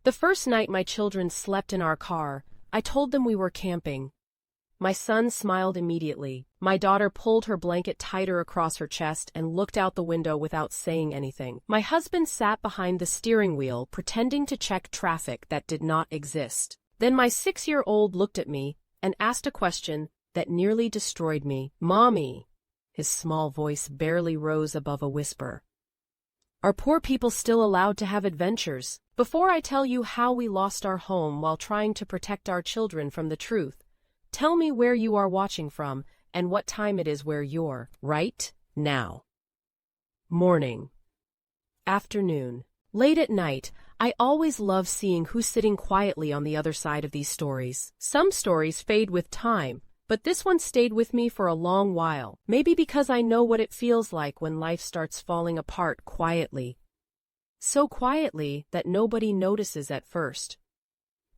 The first night my children slept in our car, I told them we were camping. My son smiled immediately. My daughter pulled her blanket tighter across her chest and looked out the window without saying anything. My husband sat behind the steering wheel, pretending to check traffic that did not exist. Then my 6-year-old looked at me and asked a question that nearly destroyed me. "Mommy," his small voice barely rose above a whisper, "are poor people still allowed to have adventures?" Before I tell you how we lost our home while trying to protect our children from the truth, tell me where you are watching from and what time it is where you're right now. Morning. Afternoon. Late at night, I always love seeing who's sitting quietly on the other side of these stories. Some stories fade with time, but this one stayed with me for a long while, maybe because I know what it feels like when life starts falling apart quietly. So quietly that nobody notices at first.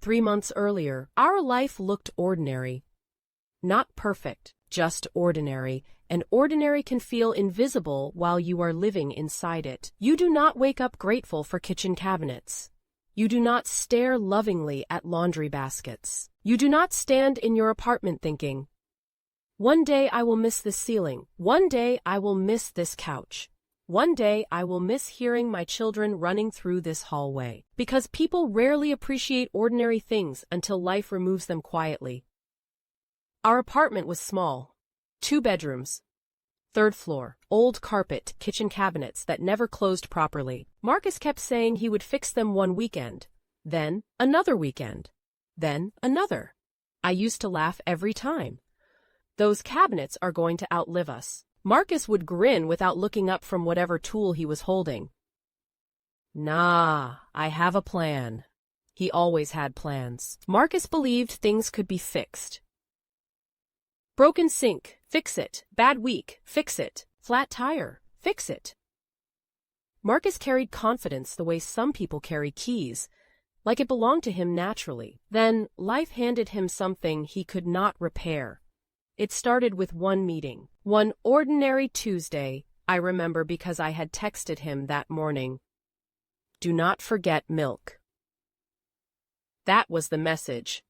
3 months earlier, our life looked ordinary. Not perfect, just ordinary, and ordinary can feel invisible while you are living inside it. You do not wake up grateful for kitchen cabinets. You do not stare lovingly at laundry baskets. You do not stand in your apartment thinking, "One day I will miss this ceiling. One day I will miss this couch. One day I will miss hearing my children running through this hallway." Because people rarely appreciate ordinary things until life removes them quietly. Our apartment was small. 2 bedrooms. 3rd floor, old carpet, kitchen cabinets that never closed properly. Marcus kept saying he would fix them one weekend, then another weekend, then another. I used to laugh every time. Those cabinets are going to outlive us. Marcus would grin without looking up from whatever tool he was holding. "Nah, I have a plan." He always had plans. Marcus believed things could be fixed. Broken sink, fix it. Bad week, fix it. Flat tire, fix it. Marcus carried confidence the way some people carry keys, like it belonged to him naturally. Then life handed him something he could not repair. It started with one meeting. One ordinary Tuesday, I remember because I had texted him that morning. "Do not forget milk." That was the message.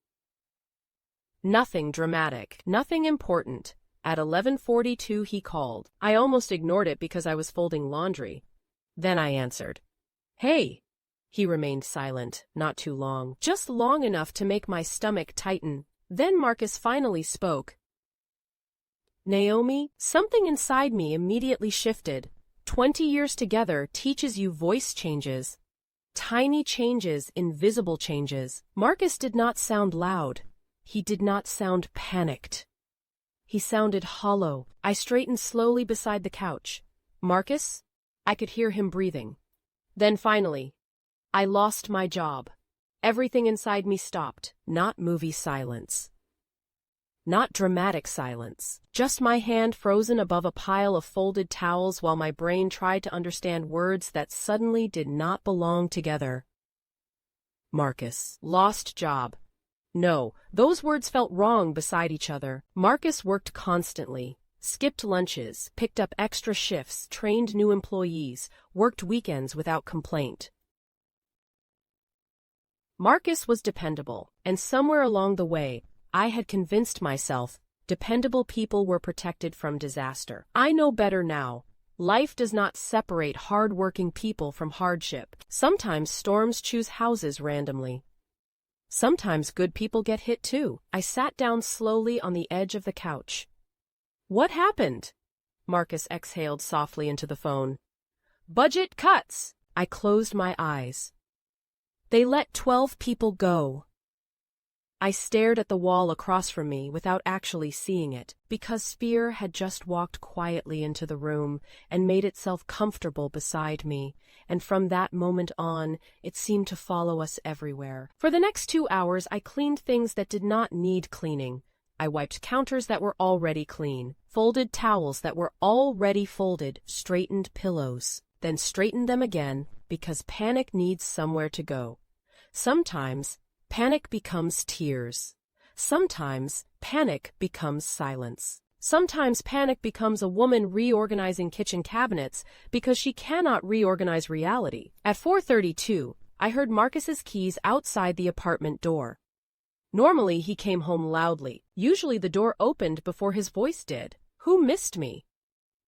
Nothing dramatic, nothing important. At 11:42 he called. I almost ignored it because I was folding laundry. Then I answered. "Hey." He remained silent, not too long, just long enough to make my stomach tighten. Then Marcus finally spoke. "Naomi," something inside me immediately shifted. 20 years together teaches you voice changes. Tiny changes, invisible changes. Marcus did not sound loud. He did not sound panicked. He sounded hollow. I straightened slowly beside the couch. "Marcus?" I could hear him breathing. Then finally, "I lost my job." Everything inside me stopped. Not movie silence. Not dramatic silence. Just my hand frozen above a pile of folded towels while my brain tried to understand words that suddenly did not belong together. Marcus. Lost job. No, those words felt wrong beside each other. Marcus worked constantly, skipped lunches, picked up extra shifts, trained new employees, worked weekends without complaint. Marcus was dependable, and somewhere along the way, I had convinced myself dependable people were protected from disaster. I know better now. Life does not separate hard-working people from hardship. Sometimes storms choose houses randomly. Sometimes good people get hit too. I sat down slowly on the edge of the couch. "What happened?" Marcus exhaled softly into the phone. "Budget cuts." I closed my eyes. "They let 12 people go." I stared at the wall across from me without actually seeing it, because fear had just walked quietly into the room and made itself comfortable beside me, and from that moment on, it seemed to follow us everywhere. For the next 2 hours, I cleaned things that did not need cleaning. I wiped counters that were already clean, folded towels that were already folded, straightened pillows, then straightened them again, because panic needs somewhere to go. Sometimes, panic becomes tears. Sometimes, panic becomes silence. Sometimes panic becomes a woman reorganizing kitchen cabinets because she cannot reorganize reality. At 4:32, I heard Marcus's keys outside the apartment door. Normally he came home loudly. Usually the door opened before his voice did. Who missed me?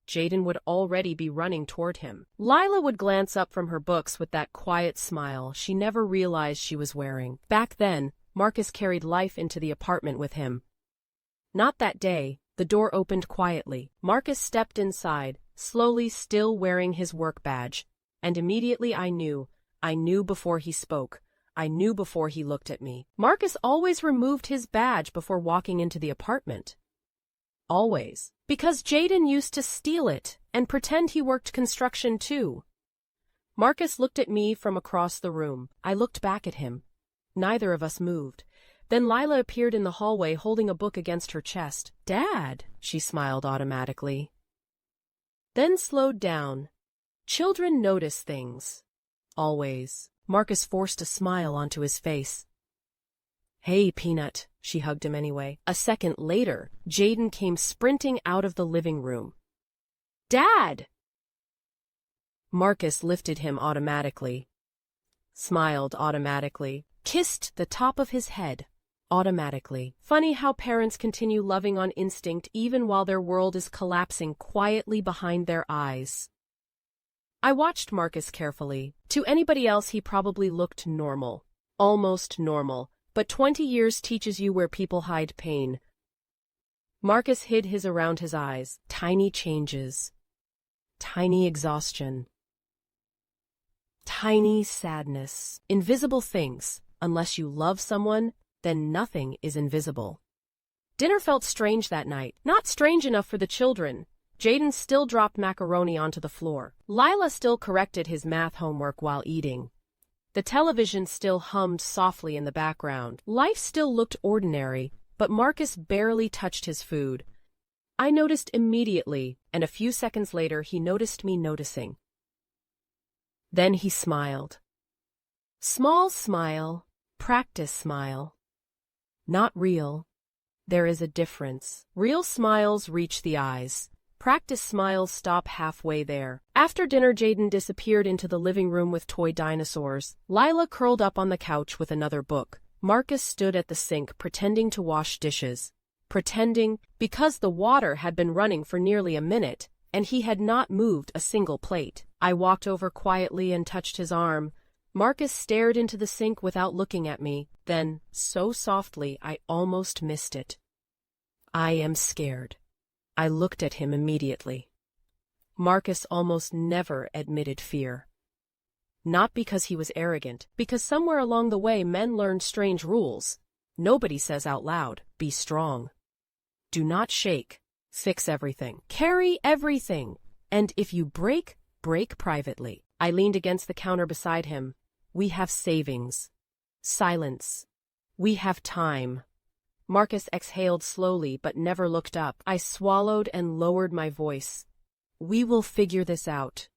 Jaden would already be running toward him. Lila would glance up from her books with that quiet smile she never realized she was wearing. Back then, Marcus carried life into the apartment with him. Not that day. The door opened quietly. Marcus stepped inside, slowly, still wearing his work badge. And immediately I knew before he spoke. I knew before he looked at me. Marcus always removed his badge before walking into the apartment. Always. Because Jaden used to steal it and pretend he worked construction too. Marcus looked at me from across the room. I looked back at him. Neither of us moved. Then Lila appeared in the hallway holding a book against her chest. "Dad," she smiled automatically. Then slowed down. Children notice things. Always. Marcus forced a smile onto his face. "Hey, Peanut," she hugged him anyway. A second later, Jaden came sprinting out of the living room. "Dad!" Marcus lifted him automatically, smiled automatically, kissed the top of his head automatically. Funny how parents continue loving on instinct even while their world is collapsing quietly behind their eyes. I watched Marcus carefully. To anybody else he probably looked normal. Almost normal. But 20 years teaches you where people hide pain. Marcus hid his around his eyes. Tiny changes. Tiny exhaustion. Tiny sadness. Invisible things. Unless you love someone, then nothing is invisible. Dinner felt strange that night. Not strange enough for the children. Jaden still dropped macaroni onto the floor. Lila still corrected his math homework while eating. The television still hummed softly in the background. Life still looked ordinary, but Marcus barely touched his food. I noticed immediately, and a few seconds later he noticed me noticing. Then he smiled. Small smile, practice smile. Not real. There is a difference. Real smiles reach the eyes. Practice smiles stop halfway there. After dinner, Jaden disappeared into the living room with toy dinosaurs. Lila curled up on the couch with another book. Marcus stood at the sink pretending to wash dishes. Pretending, because the water had been running for nearly a minute, and he had not moved a single plate. I walked over quietly and touched his arm. Marcus stared into the sink without looking at me. Then, so softly, I almost missed it. "I am scared." I looked at him immediately. Marcus almost never admitted fear. Not because he was arrogant, because somewhere along the way men learned strange rules. Nobody says out loud, "Be strong." Do not shake. Fix everything. Carry everything. And if you break, break privately. I leaned against the counter beside him. We have savings. Silence. We have time. Marcus exhaled slowly but never looked up. I swallowed and lowered my voice. We will figure this out.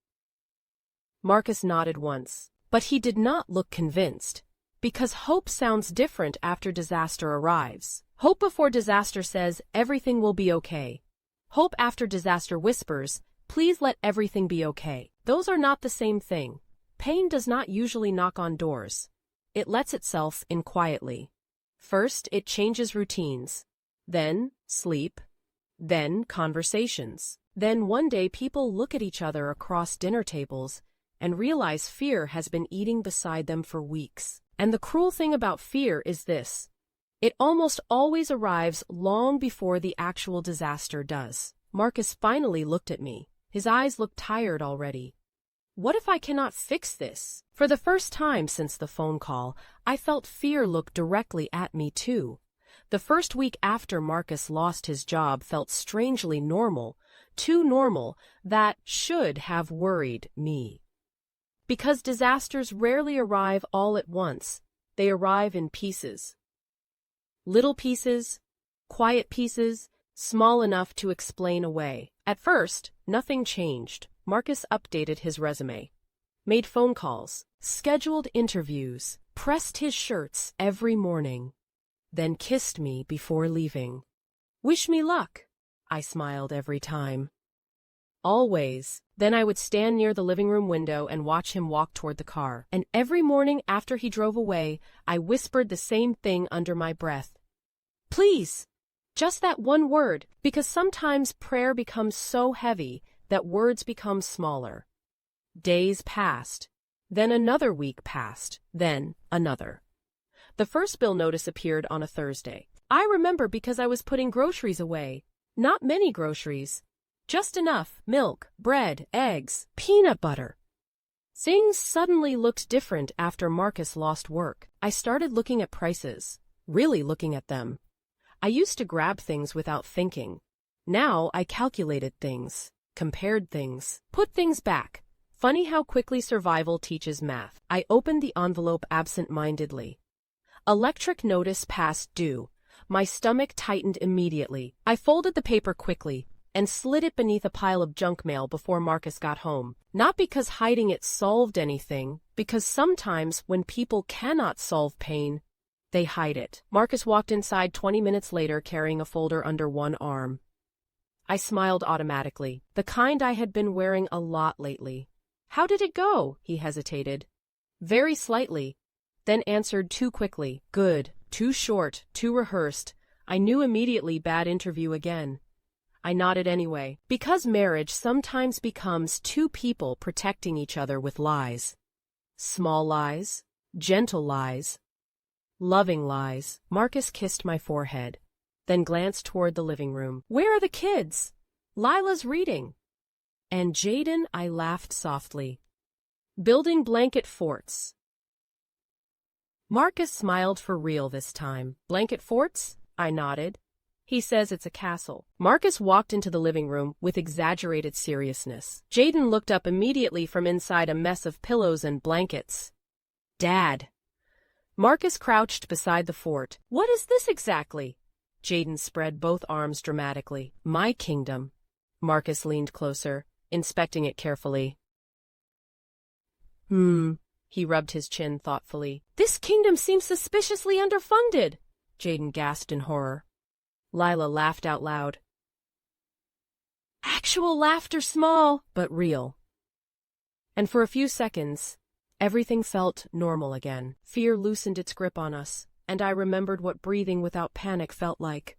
Marcus nodded once, but he did not look convinced. Because hope sounds different after disaster arrives. Hope before disaster says everything will be okay. Hope after disaster whispers, please let everything be okay. Those are not the same thing. Pain does not usually knock on doors. It lets itself in quietly. First, it changes routines. Then, sleep. Then, conversations. Then one day people look at each other across dinner tables and realize fear has been eating beside them for weeks. And the cruel thing about fear is this. It almost always arrives long before the actual disaster does. Marcus finally looked at me. His eyes looked tired already. What if I cannot fix this? For the first time since the phone call, I felt fear look directly at me too. The first week after Marcus lost his job felt strangely normal, too normal, that should have worried me. Because disasters rarely arrive all at once, they arrive in pieces. Little pieces, quiet pieces, small enough to explain away. At first, nothing changed. Marcus updated his resume, made phone calls, scheduled interviews, pressed his shirts every morning, then kissed me before leaving. Wish me luck, I smiled every time. Always. Then I would stand near the living room window and watch him walk toward the car. And every morning after he drove away, I whispered the same thing under my breath. Please. Just that one word, because sometimes prayer becomes so heavy that words become smaller. Days passed. Then another week passed. Then another. The first bill notice appeared on a Thursday. I remember because I was putting groceries away. Not many groceries. Just enough: milk, bread, eggs, peanut butter. Things suddenly looked different after Marcus lost work. I started looking at prices, really looking at them. I used to grab things without thinking. Now I calculated things, compared things, put things back. Funny how quickly survival teaches math. I opened the envelope absent-mindedly. Electric notice past due. My stomach tightened immediately. I folded the paper quickly and slid it beneath a pile of junk mail before Marcus got home. Not because hiding it solved anything, because sometimes when people cannot solve pain, they hide it. Marcus walked inside 20 minutes later carrying a folder under one arm. I smiled automatically, the kind I had been wearing a lot lately. How did it go? He hesitated. Very slightly, then answered too quickly. Good, too short, too rehearsed. I knew immediately bad interview again. I nodded anyway, because marriage sometimes becomes two people protecting each other with lies. Small lies, gentle lies, loving lies. Marcus kissed my forehead, then glanced toward the living room. Where are the kids? Lila's reading. And Jaden? I laughed softly. Building blanket forts. Marcus smiled for real this time. Blanket forts? I nodded. He says it's a castle. Marcus walked into the living room with exaggerated seriousness. Jaden looked up immediately from inside a mess of pillows and blankets. Dad. Marcus crouched beside the fort. What is this exactly? Jaden spread both arms dramatically. My kingdom. Marcus leaned closer, inspecting it carefully. He rubbed his chin thoughtfully. This kingdom seems suspiciously underfunded. Jaden gasped in horror. Lila laughed out loud. Actual laughter, small, but real. And for a few seconds, everything felt normal again. Fear loosened its grip on us, and I remembered what breathing without panic felt like.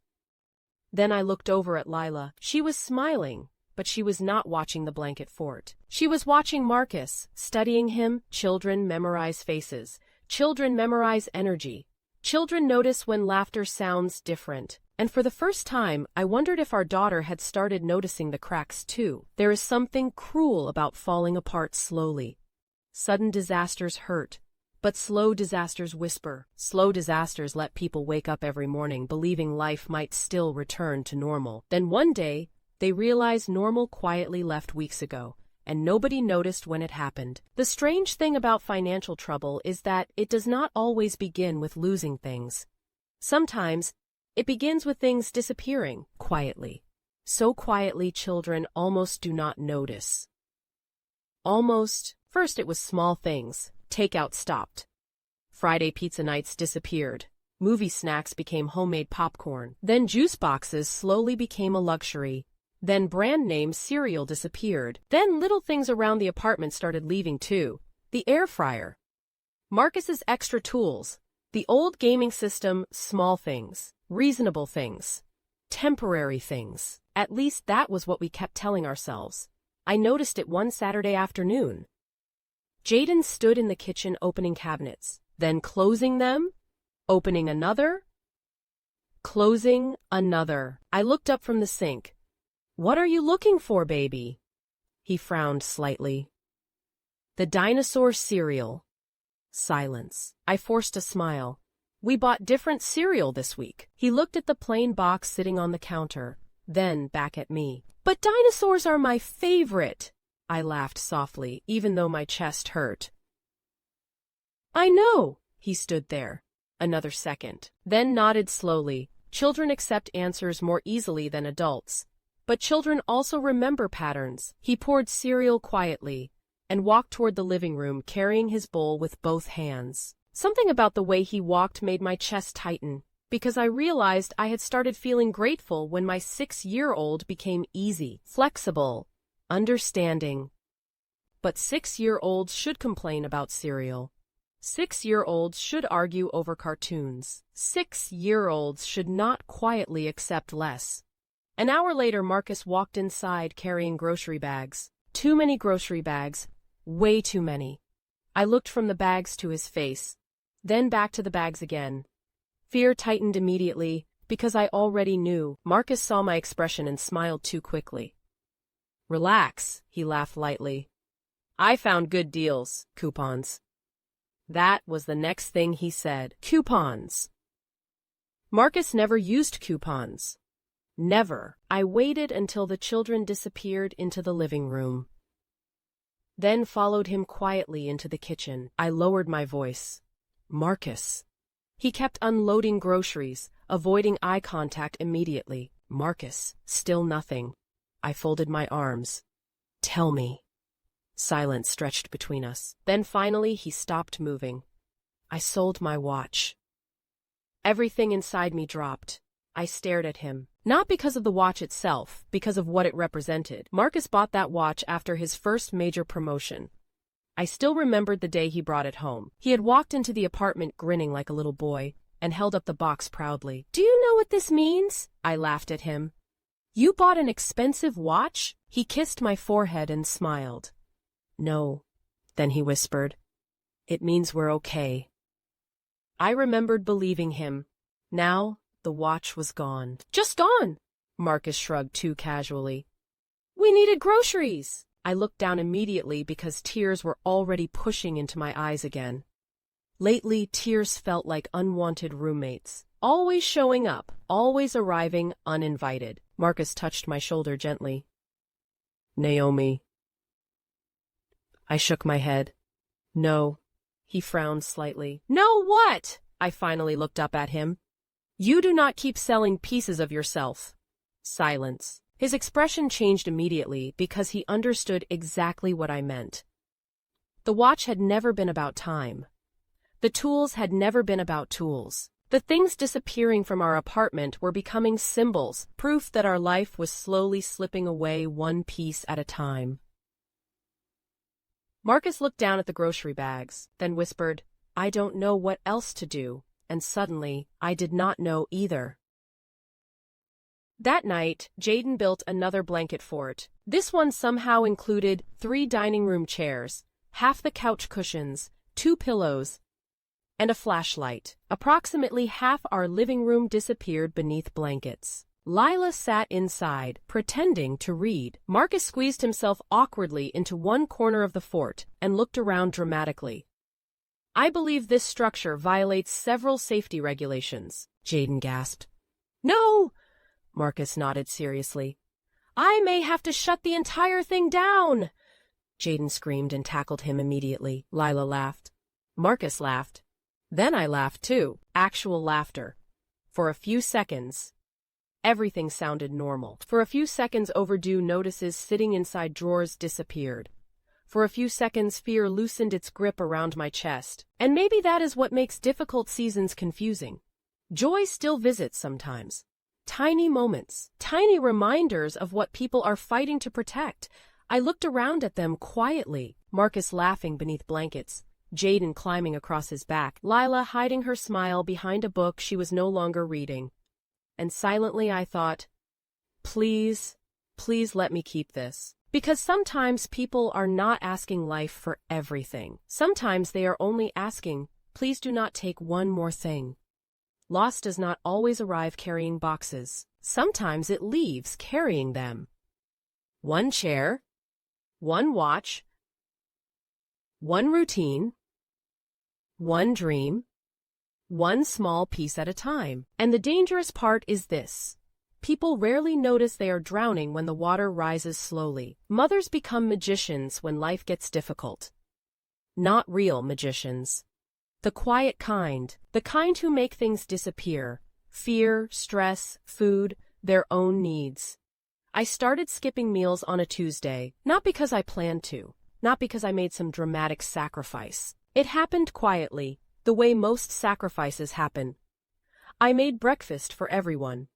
Then I looked over at Lila. She was smiling, but she was not watching the blanket fort. She was watching Marcus, studying him. Children memorize faces. Children memorize energy. Children notice when laughter sounds different. And for the first time, I wondered if our daughter had started noticing the cracks too. There is something cruel about falling apart slowly. Sudden disasters hurt, but slow disasters whisper. Slow disasters let people wake up every morning believing life might still return to normal. Then one day, they realize normal quietly left weeks ago, and nobody noticed when it happened. The strange thing about financial trouble is that it does not always begin with losing things. Sometimes, it begins with things disappearing, quietly. So quietly children almost do not notice. Almost. First it was small things. Takeout stopped. Friday pizza nights disappeared. Movie snacks became homemade popcorn. Then juice boxes slowly became a luxury. Then brand name cereal disappeared. Then little things around the apartment started leaving too. The air fryer. Marcus's extra tools. The old gaming system, small things. Reasonable things. Temporary things. At least that was what we kept telling ourselves. I noticed it one Saturday afternoon. Jaden stood in the kitchen opening cabinets, then closing them, opening another, closing another. I looked up from the sink. What are you looking for, baby? He frowned slightly. The dinosaur cereal. Silence. I forced a smile. We bought different cereal this week. He looked at the plain box sitting on the counter, then back at me. But dinosaurs are my favorite. I laughed softly, even though my chest hurt. I know. He stood there. Another second. Then nodded slowly. Children accept answers more easily than adults. But children also remember patterns. He poured cereal quietly and walked toward the living room carrying his bowl with both hands. Something about the way he walked made my chest tighten, because I realized I had started feeling grateful when my 6-year-old became easy, flexible, understanding. But 6-year-olds should complain about cereal. 6-year-olds should argue over cartoons. 6-year-olds should not quietly accept less. An hour later, Marcus walked inside carrying grocery bags. Too many grocery bags. Way too many. I looked from the bags to his face, then back to the bags again. Fear tightened immediately, because I already knew. Marcus saw my expression and smiled too quickly. Relax, he laughed lightly. I found good deals, coupons. That was the next thing he said. Coupons. Marcus never used coupons. Never. I waited until the children disappeared into the living room. Then followed him quietly into the kitchen. I lowered my voice. Marcus. He kept unloading groceries, avoiding eye contact immediately. Marcus. Still nothing. I folded my arms. Tell me. Silence stretched between us. Then finally he stopped moving. I sold my watch. Everything inside me dropped. I stared at him. Not because of the watch itself, because of what it represented. Marcus bought that watch after his first major promotion. I still remembered the day he brought it home. He had walked into the apartment grinning like a little boy, and held up the box proudly. Do you know what this means? I laughed at him. You bought an expensive watch? He kissed my forehead and smiled. No. Then he whispered. It means we're okay. I remembered believing him. Now, the watch was gone. Just gone, Marcus shrugged too casually. We needed groceries. I looked down immediately because tears were already pushing into my eyes again. Lately, tears felt like unwanted roommates, always showing up, always arriving uninvited. Marcus touched my shoulder gently. Naomi. I shook my head. No. He frowned slightly. No what? I finally looked up at him. You do not keep selling pieces of yourself. Silence. His expression changed immediately because he understood exactly what I meant. The watch had never been about time. The tools had never been about tools. The things disappearing from our apartment were becoming symbols, proof that our life was slowly slipping away one piece at a time. Marcus looked down at the grocery bags, then whispered, I don't know what else to do, and suddenly, I did not know either. That night, Jaden built another blanket fort. This one somehow included 3 dining room chairs, half the couch cushions, 2 pillows, and a flashlight. Approximately half our living room disappeared beneath blankets. Lila sat inside, pretending to read. Marcus squeezed himself awkwardly into one corner of the fort and looked around dramatically. I believe this structure violates several safety regulations, Jaden gasped. No! Marcus nodded seriously. I may have to shut the entire thing down! Jaden screamed and tackled him immediately. Lila laughed. Marcus laughed. Then I laughed too. Actual laughter. For a few seconds, everything sounded normal. For a few seconds, overdue notices sitting inside drawers disappeared. For a few seconds, fear loosened its grip around my chest. And maybe that is what makes difficult seasons confusing. Joy still visits sometimes. Tiny moments, tiny reminders of what people are fighting to protect. I looked around at them quietly, Marcus laughing beneath blankets, Jaden climbing across his back, Lila hiding her smile behind a book she was no longer reading. And silently I thought, please, please let me keep this. Because sometimes people are not asking life for everything. Sometimes they are only asking, please do not take one more thing. Loss does not always arrive carrying boxes. Sometimes it leaves carrying them. One chair, one watch, one routine, one dream, one small piece at a time. And the dangerous part is this. People rarely notice they are drowning when the water rises slowly. Mothers become magicians when life gets difficult. Not real magicians. The quiet kind, the kind who make things disappear. Fear, stress, food, their own needs. I started skipping meals on a Tuesday, not because I planned to, not because I made some dramatic sacrifice. It happened quietly, the way most sacrifices happen. I made breakfast for everyone.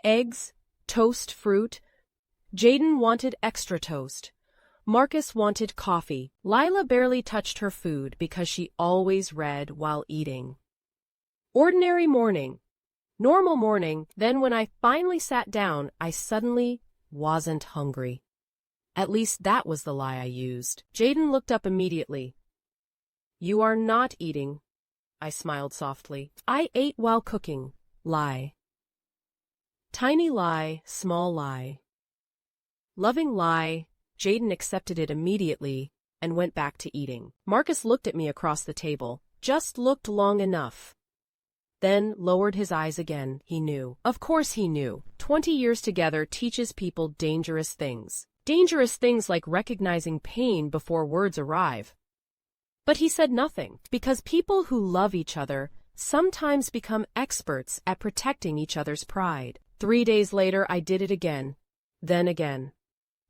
Eggs, toast, fruit, Jaden wanted extra toast. Marcus wanted coffee. Lila barely touched her food because she always read while eating. Ordinary morning. Normal morning. Then when I finally sat down, I suddenly wasn't hungry. At least that was the lie I used. Jaden looked up immediately. You are not eating. I smiled softly. I ate while cooking. Lie. Tiny lie, small lie. Loving lie. Jaden accepted it immediately and went back to eating. Marcus looked at me across the table, just looked long enough. Then lowered his eyes again. He knew. Of course he knew. 20 years together teaches people dangerous things. Dangerous things like recognizing pain before words arrive. But he said nothing, because people who love each other sometimes become experts at protecting each other's pride. 3 days later, I did it again. Then again.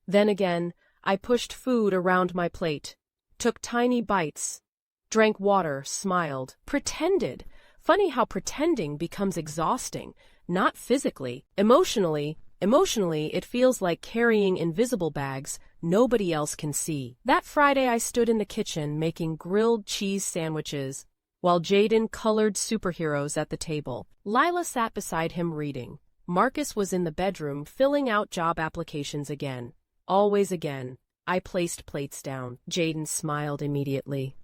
Then again, I pushed food around my plate, took tiny bites, drank water, smiled, pretended. Funny how pretending becomes exhausting, not physically. Emotionally, it feels like carrying invisible bags nobody else can see. That Friday I stood in the kitchen making grilled cheese sandwiches, while Jaden colored superheroes at the table. Lila sat beside him reading. Marcus was in the bedroom filling out job applications again. Always again. I placed plates down. Jaden smiled immediately.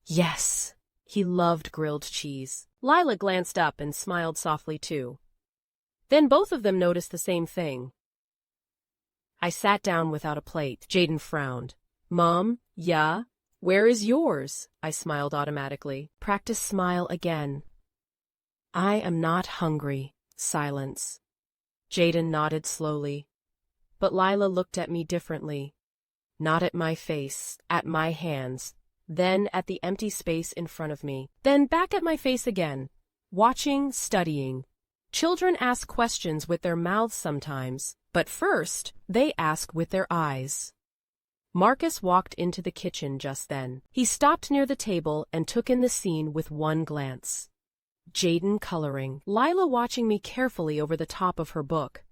Yes. He loved grilled cheese. Lila glanced up and smiled softly too. Then both of them noticed the same thing. I sat down without a plate. Jaden frowned. Mom, yeah? Where is yours? I smiled automatically. Practice smile again. I am not hungry. Silence. Jaden nodded slowly. But Lila looked at me differently. Not at my face, at my hands, then at the empty space in front of me, then back at my face again. Watching, studying. Children ask questions with their mouths sometimes, but first, they ask with their eyes. Marcus walked into the kitchen just then. He stopped near the table and took in the scene with one glance. Jaden coloring, Lila watching me carefully over the top of her book.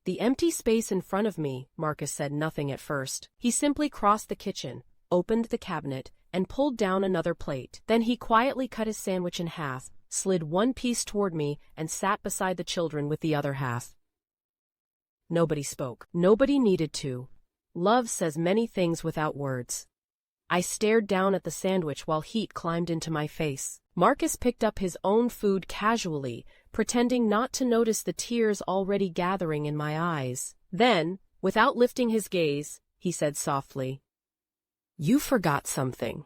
The empty space in front of me. Marcus said nothing at first. He simply crossed the kitchen, opened the cabinet, and pulled down another plate. Then he quietly cut his sandwich in half, slid one piece toward me, and sat beside the children with the other half. Nobody spoke. Nobody needed to. Love says many things without words. I stared down at the sandwich while heat climbed into my face. Marcus picked up his own food casually, pretending not to notice the tears already gathering in my eyes. Then, without lifting his gaze, he said softly, "You forgot something."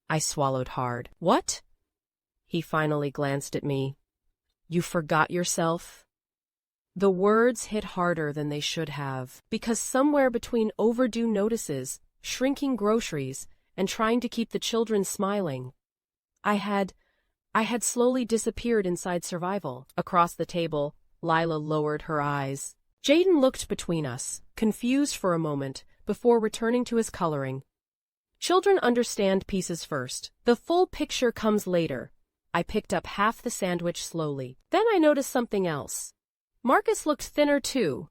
I swallowed hard. What? He finally glanced at me. You forgot yourself? The words hit harder than they should have, because somewhere between overdue notices, shrinking groceries, and trying to keep the children smiling, I had slowly disappeared inside survival. Across the table, Lila lowered her eyes. Jaden looked between us, confused for a moment, before returning to his coloring. Children understand pieces first. The full picture comes later. I picked up half the sandwich slowly. Then I noticed something else. Marcus looked thinner too.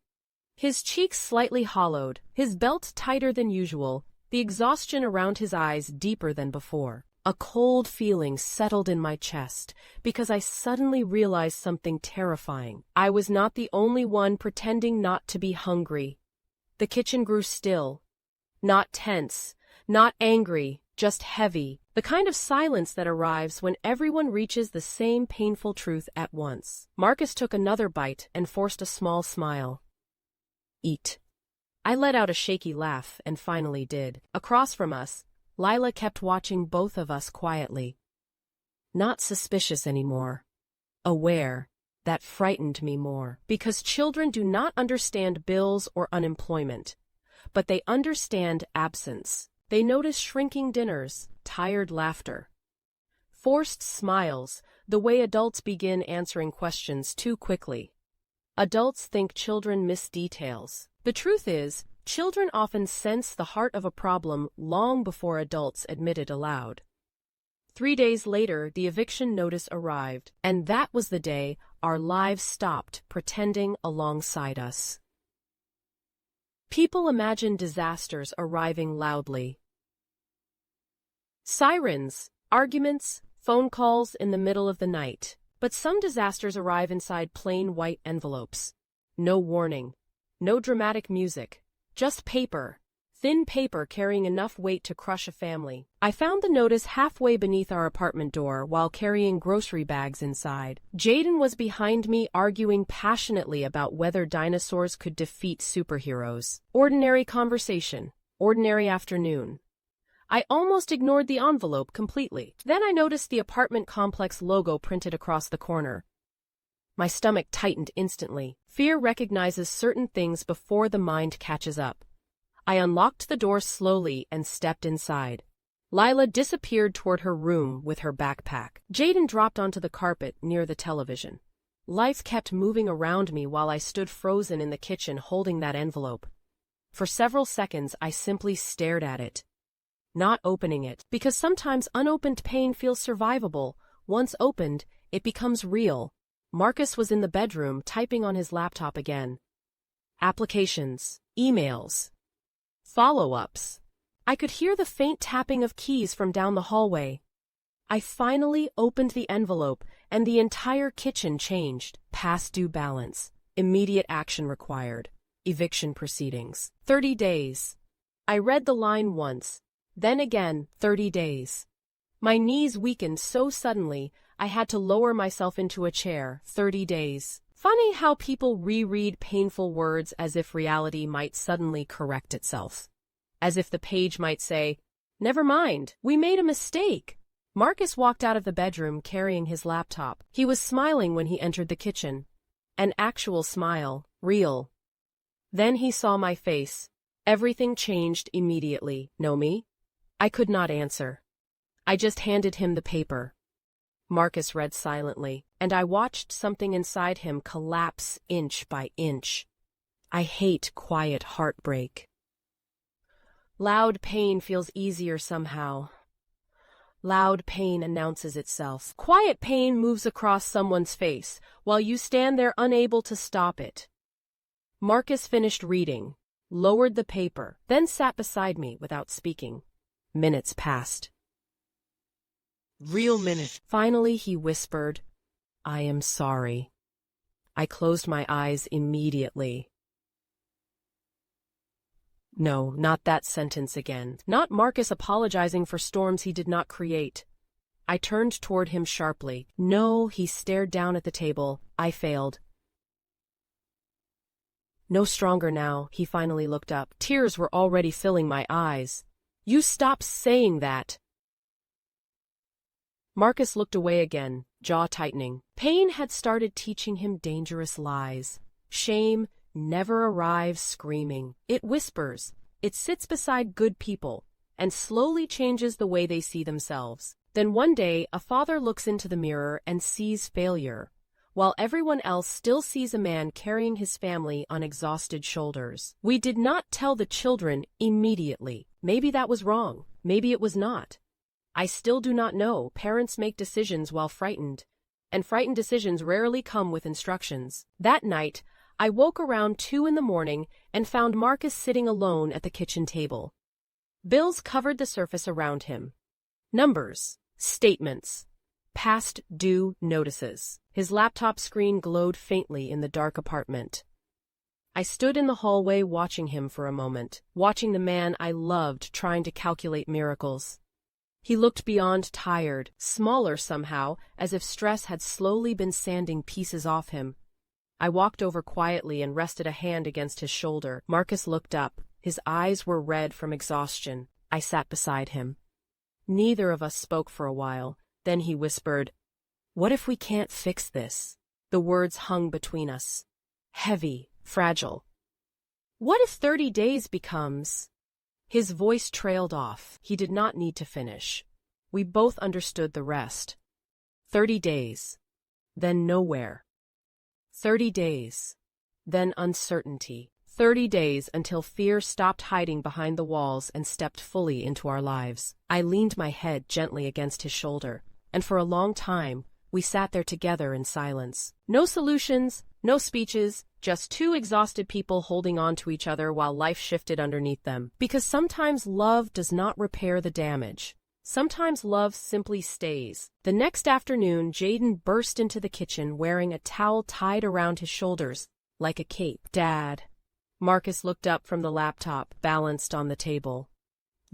His cheeks slightly hollowed, his belt tighter than usual, the exhaustion around his eyes deeper than before. A cold feeling settled in my chest because I suddenly realized something terrifying. I was not the only one pretending not to be hungry. The kitchen grew still. Not tense, not angry, just heavy. The kind of silence that arrives when everyone reaches the same painful truth at once. Marcus took another bite and forced a small smile. Eat. I let out a shaky laugh and finally did. Across from us, Lila kept watching both of us quietly. Not suspicious anymore. Aware. That frightened me more. Because children do not understand bills or unemployment. But they understand absence. They notice shrinking dinners, tired laughter, forced smiles, the way adults begin answering questions too quickly. Adults think children miss details. The truth is, children often sense the heart of a problem long before adults admit it aloud. 3 days later, the eviction notice arrived, and that was the day our lives stopped pretending alongside us. People imagine disasters arriving loudly. Sirens, arguments, phone calls in the middle of the night. But some disasters arrive inside plain white envelopes. No warning. No dramatic music. Just paper. Thin paper carrying enough weight to crush a family. I found the notice halfway beneath our apartment door while carrying grocery bags inside. Jaden was behind me arguing passionately about whether dinosaurs could defeat superheroes. Ordinary conversation. Ordinary afternoon. I almost ignored the envelope completely. Then I noticed the apartment complex logo printed across the corner. My stomach tightened instantly. Fear recognizes certain things before the mind catches up. I unlocked the door slowly and stepped inside. Lila disappeared toward her room with her backpack. Jaden dropped onto the carpet near the television. Life kept moving around me while I stood frozen in the kitchen holding that envelope. For several seconds I simply stared at it, not opening it, because sometimes unopened pain feels survivable. Once opened, it becomes real. Marcus was in the bedroom typing on his laptop again. Applications, emails, follow-ups. I could hear the faint tapping of keys from down the hallway. I finally opened the envelope, and the entire kitchen changed. Past due balance. Immediate action required. Eviction proceedings. 30 days. I read the line once. Then again, 30 days. My knees weakened so suddenly, I had to lower myself into a chair. 30 days. Funny how people reread painful words as if reality might suddenly correct itself. As if the page might say, "Never mind, we made a mistake." Marcus walked out of the bedroom carrying his laptop. He was smiling when he entered the kitchen. An actual smile, real. Then he saw my face. Everything changed immediately. Naomi? I could not answer. I just handed him the paper. Marcus read silently, and I watched something inside him collapse inch by inch. I hate quiet heartbreak. Loud pain feels easier somehow. Loud pain announces itself. Quiet pain moves across someone's face, while you stand there unable to stop it. Marcus finished reading, lowered the paper, then sat beside me without speaking. Minutes passed. Real minutes. Finally, he whispered, "I am sorry." I closed my eyes immediately. No, not that sentence again. Not Marcus apologizing for storms he did not create. I turned toward him sharply. No, he stared down at the table. I failed. No stronger now, he finally looked up. Tears were already filling my eyes. You stop saying that. Marcus looked away again, jaw tightening. Pain had started teaching him dangerous lies. Shame never arrives screaming. It whispers. It sits beside good people, and slowly changes the way they see themselves. Then one day, a father looks into the mirror and sees failure, while everyone else still sees a man carrying his family on exhausted shoulders. We did not tell the children immediately. Maybe that was wrong. Maybe it was not. I still do not know. Parents make decisions while frightened, and frightened decisions rarely come with instructions. That night, I woke around 2 a.m. and found Marcus sitting alone at the kitchen table. Bills covered the surface around him. Numbers, statements, past due notices. His laptop screen glowed faintly in the dark apartment. I stood in the hallway watching him for a moment, watching the man I loved trying to calculate miracles. He looked beyond tired, smaller somehow, as if stress had slowly been sanding pieces off him. I walked over quietly and rested a hand against his shoulder. Marcus looked up. His eyes were red from exhaustion. I sat beside him. Neither of us spoke for a while. Then he whispered, "What if we can't fix this?" The words hung between us. Heavy, fragile. What if 30 days becomes... His voice trailed off. He did not need to finish. We both understood the rest. 30 days. Then nowhere. 30 days. Then uncertainty. 30 days until fear stopped hiding behind the walls and stepped fully into our lives. I leaned my head gently against his shoulder, and for a long time, we sat there together in silence. No solutions, no speeches, just two exhausted people holding on to each other while life shifted underneath them. Because sometimes love does not repair the damage. Sometimes love simply stays. The next afternoon, Jaden burst into the kitchen wearing a towel tied around his shoulders, like a cape. "Dad." Marcus looked up from the laptop, balanced on the table.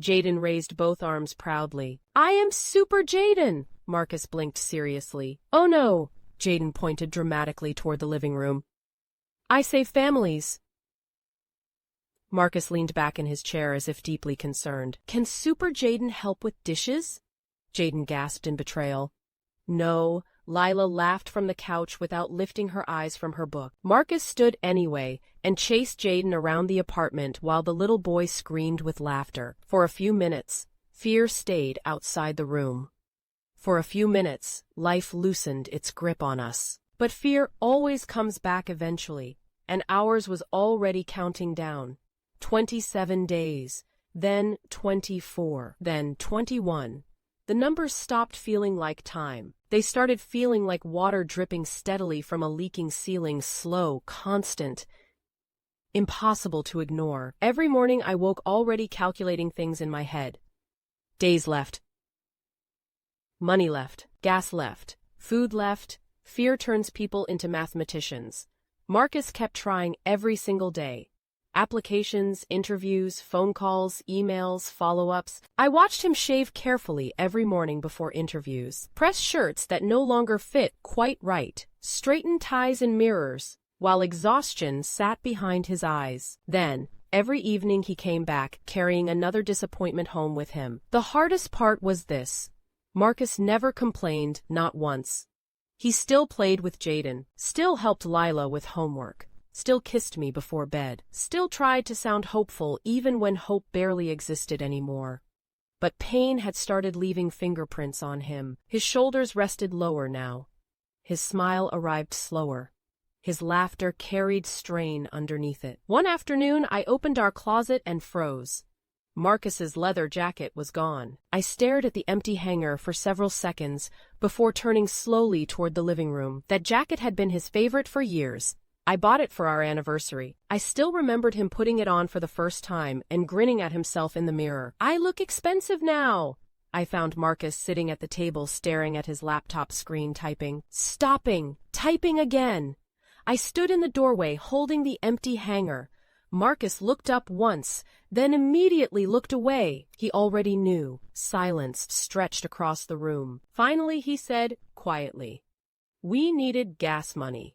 Jaden raised both arms proudly. "I am Super Jaden!" Marcus blinked seriously. "Oh no!" Jaden pointed dramatically toward the living room. "I save families." Marcus leaned back in his chair as if deeply concerned. "Can Super Jaden help with dishes?" Jaden gasped in betrayal. "No." Lila laughed from the couch without lifting her eyes from her book. Marcus stood anyway and chased Jaden around the apartment while the little boy screamed with laughter. For a few minutes, fear stayed outside the room. For a few minutes, life loosened its grip on us. But fear always comes back eventually, and ours was already counting down. 27 days, then 24, then 21. The numbers stopped feeling like time. They started feeling like water dripping steadily from a leaking ceiling, slow, constant, impossible to ignore. Every morning I woke already calculating things in my head. Days left. Money left. Gas left. Food left. Fear turns people into mathematicians. Marcus kept trying every single day. Applications, interviews, phone calls, emails, follow-ups. I watched him shave carefully every morning before interviews, press shirts that no longer fit quite right, straighten ties and mirrors, while exhaustion sat behind his eyes. Then, every evening he came back, carrying another disappointment home with him. The hardest part was this. Marcus never complained, not once. He still played with Jaden, still helped Lila with homework, still kissed me before bed, still tried to sound hopeful even when hope barely existed anymore. But pain had started leaving fingerprints on him. His shoulders rested lower now. His smile arrived slower. His laughter carried strain underneath it. One afternoon, I opened our closet and froze. Marcus's leather jacket was gone. I stared at the empty hanger for several seconds before turning slowly toward the living room. That jacket had been his favorite for years. I bought it for our anniversary. I still remembered him putting it on for the first time and grinning at himself in the mirror. "I look expensive now." I found Marcus sitting at the table staring at his laptop screen typing. Stopping. Typing again. I stood in the doorway holding the empty hanger. Marcus looked up once, then immediately looked away. He already knew. Silence stretched across the room. Finally he said, quietly, "We needed gas money."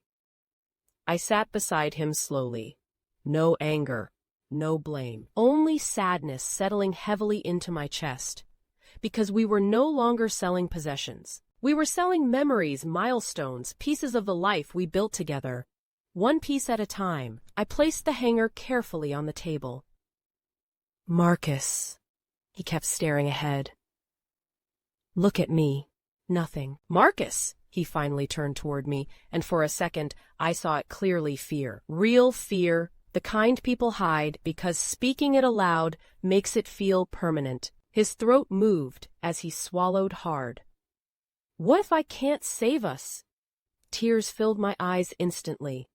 I sat beside him slowly. No anger, no blame. Only sadness settling heavily into my chest. Because we were no longer selling possessions. We were selling memories, milestones, pieces of the life we built together. One piece at a time, I placed the hanger carefully on the table. "Marcus." He kept staring ahead. "Look at me." Nothing. "Marcus." He finally turned toward me, and for a second, I saw it clearly: fear. Real fear, the kind people hide because speaking it aloud makes it feel permanent. His throat moved as he swallowed hard. "What if I can't save us?" Tears filled my eyes instantly.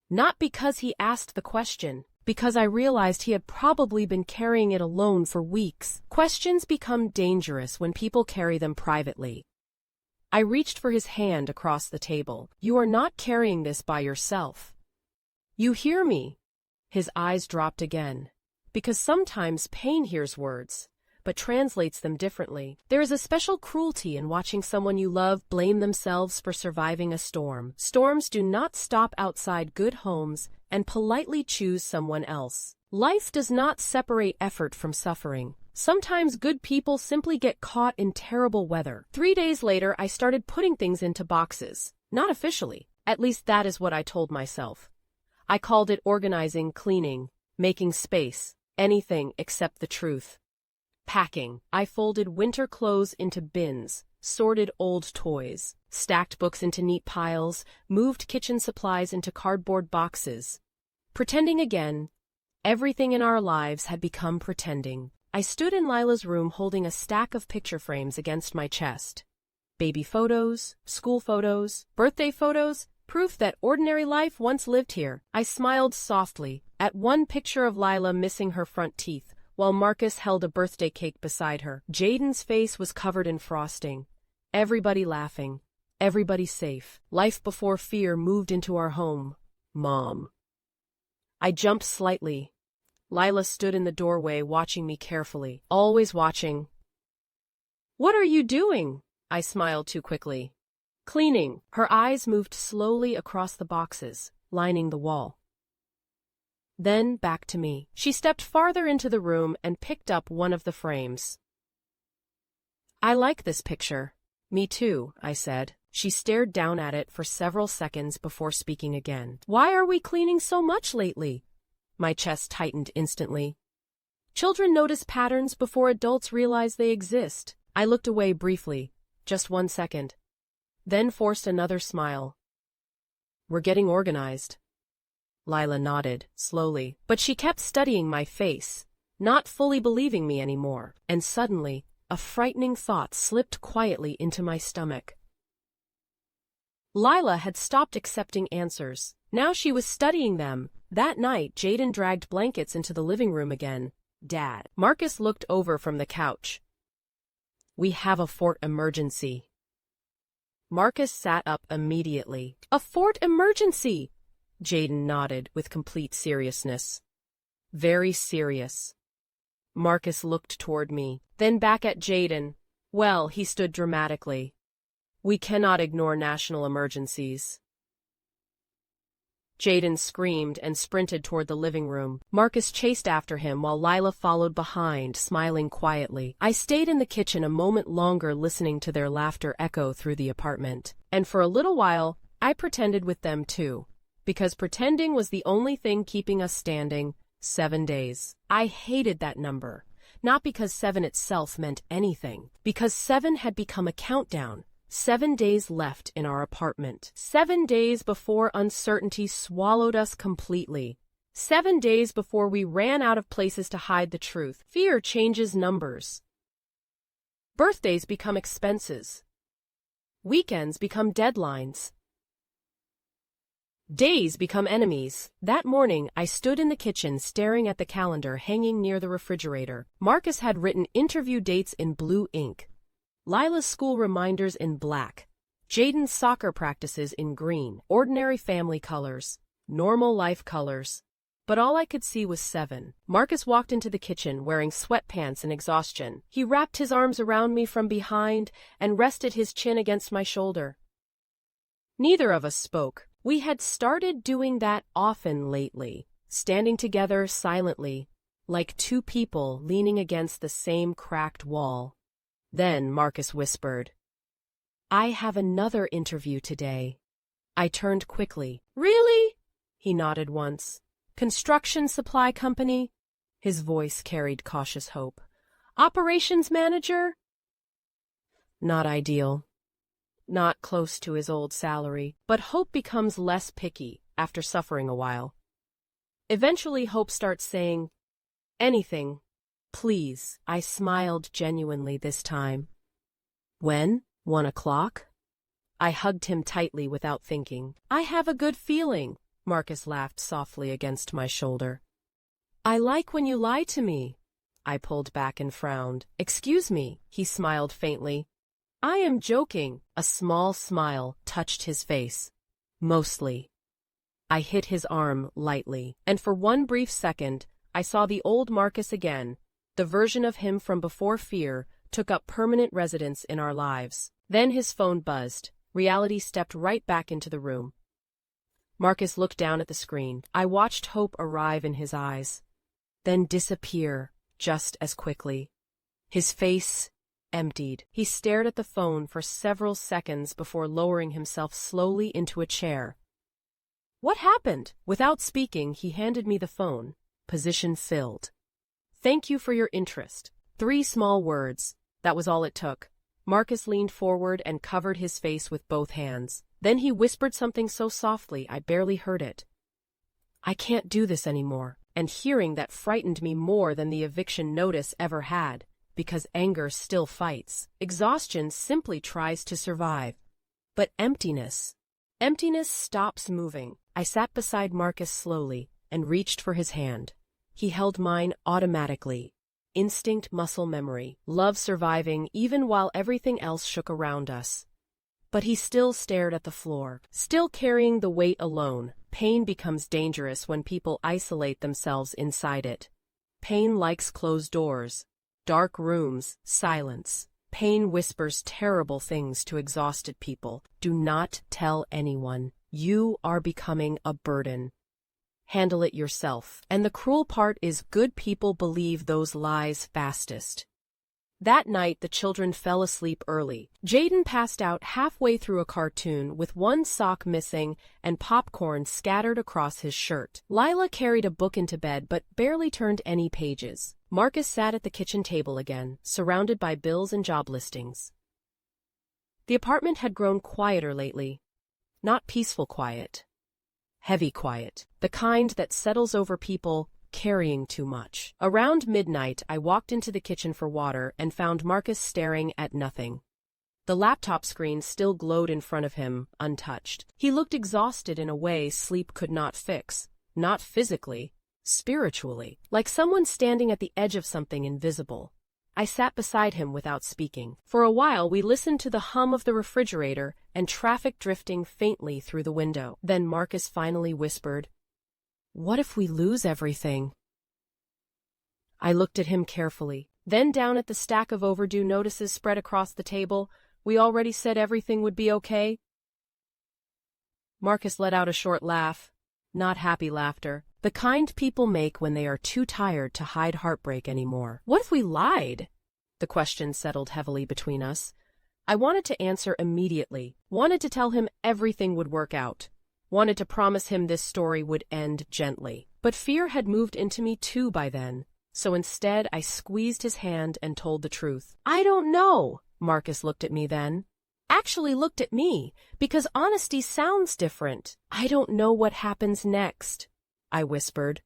Not because he asked the question, because I realized he had probably been carrying it alone for weeks. Questions become dangerous when people carry them privately. I reached for his hand across the table. "You are not carrying this by yourself. You hear me?" His eyes dropped again. Because sometimes pain hears words, but translates them differently. There is a special cruelty in watching someone you love blame themselves for surviving a storm. Storms do not stop outside good homes and politely choose someone else. Life does not separate effort from suffering. Sometimes good people simply get caught in terrible weather. 3 days later, I started putting things into boxes. Not officially. At least that is what I told myself. I called it organizing, cleaning, making space, anything except the truth. Packing. I folded winter clothes into bins, sorted old toys, stacked books into neat piles, moved kitchen supplies into cardboard boxes. Pretending again. Everything in our lives had become pretending. I stood in Lila's room holding a stack of picture frames against my chest. Baby photos, school photos, birthday photos, Proof that ordinary life once lived here. I smiled softly at one picture of Lila missing her front teeth, while Marcus held a birthday cake beside her. Jaden's face was covered in frosting. Everybody laughing. Everybody safe. Life before fear moved into our home. Mom. I jumped slightly. Lila stood in the doorway watching me carefully. Always watching. What are you doing? I smiled too quickly. Cleaning. Her eyes moved slowly across the boxes, lining the wall. Then back to me. She stepped farther into the room and picked up one of the frames. I like this picture. Me too, I said. She stared down at it for several seconds before speaking again. Why are we cleaning so much lately? My chest tightened instantly. Children notice patterns before adults realize they exist. I looked away briefly, just 1 second. Then forced another smile. We're getting organized. Lila nodded, slowly, but she kept studying my face, not fully believing me anymore, and suddenly, a frightening thought slipped quietly into my stomach. Lila had stopped accepting answers. Now she was studying them. That night, Jaden dragged blankets into the living room again. Dad. Marcus looked over from the couch. We have a fort emergency. Marcus sat up immediately. A fort emergency! Jaden nodded with complete seriousness. Very serious. Marcus looked toward me, then back at Jaden. Well, he stood dramatically. We cannot ignore national emergencies. Jaden screamed and sprinted toward the living room. Marcus chased after him while Lila followed behind, smiling quietly. I stayed in the kitchen a moment longer listening to their laughter echo through the apartment. And for a little while, I pretended with them too. Because pretending was the only thing keeping us standing. 7 days. I hated that number. Not because 7 itself meant anything. Because 7 had become a countdown. 7 days left in our apartment. 7 days before uncertainty swallowed us completely. 7 days before we ran out of places to hide the truth. Fear changes numbers. Birthdays become expenses. Weekends become deadlines. Days become enemies. That morning, I stood in the kitchen staring at the calendar hanging near the refrigerator. Marcus had written interview dates in blue ink. Lila's school reminders in black, Jaden's soccer practices in green, ordinary family colors, normal life colors. But all I could see was 7. Marcus walked into the kitchen wearing sweatpants and exhaustion. He wrapped his arms around me from behind and rested his chin against my shoulder. Neither of us spoke. We had started doing that often lately, standing together silently, like two people leaning against the same cracked wall. Then Marcus whispered, I have another interview today. I turned quickly. Really? He nodded once. Construction supply company? His voice carried cautious hope. Operations manager? Not ideal. Not close to his old salary, but Hope becomes less picky after suffering a while. Eventually Hope starts saying, anything. Please, I smiled genuinely this time. When? 1 o'clock? I hugged him tightly without thinking. I have a good feeling, Marcus laughed softly against my shoulder. I like when you lie to me. I pulled back and frowned. Excuse me, he smiled faintly. I am joking. A small smile touched his face. Mostly. I hit his arm lightly, and for one brief second, I saw the old Marcus again. The version of him from before fear took up permanent residence in our lives. Then his phone buzzed. Reality stepped right back into the room. Marcus looked down at the screen. I watched hope arrive in his eyes, then disappear just as quickly. His face emptied. He stared at the phone for several seconds before lowering himself slowly into a chair. What happened? Without speaking, he handed me the phone. Position filled. Thank you for your interest. 3 small words. That was all it took. Marcus leaned forward and covered his face with both hands. Then he whispered something so softly I barely heard it. I can't do this anymore. And hearing that frightened me more than the eviction notice ever had, because anger still fights. Exhaustion simply tries to survive. But emptiness, Emptiness stops moving. I sat beside Marcus slowly and reached for his hand. He held mine automatically. Instinct, muscle memory, love surviving even while everything else shook around us. But he still stared at the floor, still carrying the weight alone. Pain becomes dangerous when people isolate themselves inside it. Pain likes closed doors, dark rooms, silence. Pain whispers terrible things to exhausted people. Do not tell anyone. You are becoming a burden. Handle it yourself. And the cruel part is good people believe those lies fastest. That night, the children fell asleep early. Jaden passed out halfway through a cartoon with one sock missing and popcorn scattered across his shirt. Lila carried a book into bed but barely turned any pages. Marcus sat at the kitchen table again, surrounded by bills and job listings. The apartment had grown quieter lately. Not peaceful quiet. Heavy quiet. The kind that settles over people carrying too much. Around midnight, I walked into the kitchen for water and found Marcus staring at nothing. The laptop screen still glowed in front of him, untouched. He looked exhausted in a way sleep could not fix. Not physically, spiritually. Like someone standing at the edge of something invisible. I sat beside him without speaking. For a while, we listened to the hum of the refrigerator and traffic drifting faintly through the window. Then Marcus finally whispered, "What if we lose everything?" I looked at him carefully, then down at the stack of overdue notices spread across the table. We already said everything would be okay. Marcus let out a short laugh. Not happy laughter. The kind people make when they are too tired to hide heartbreak anymore. What if we lied? The question settled heavily between us. I wanted to answer immediately, wanted to tell him everything would work out, wanted to promise him this story would end gently. But fear had moved into me too by then, so instead I squeezed his hand and told the truth. I don't know. Marcus looked at me then. Actually looked at me, because honesty sounds different. I don't know what happens next, I whispered.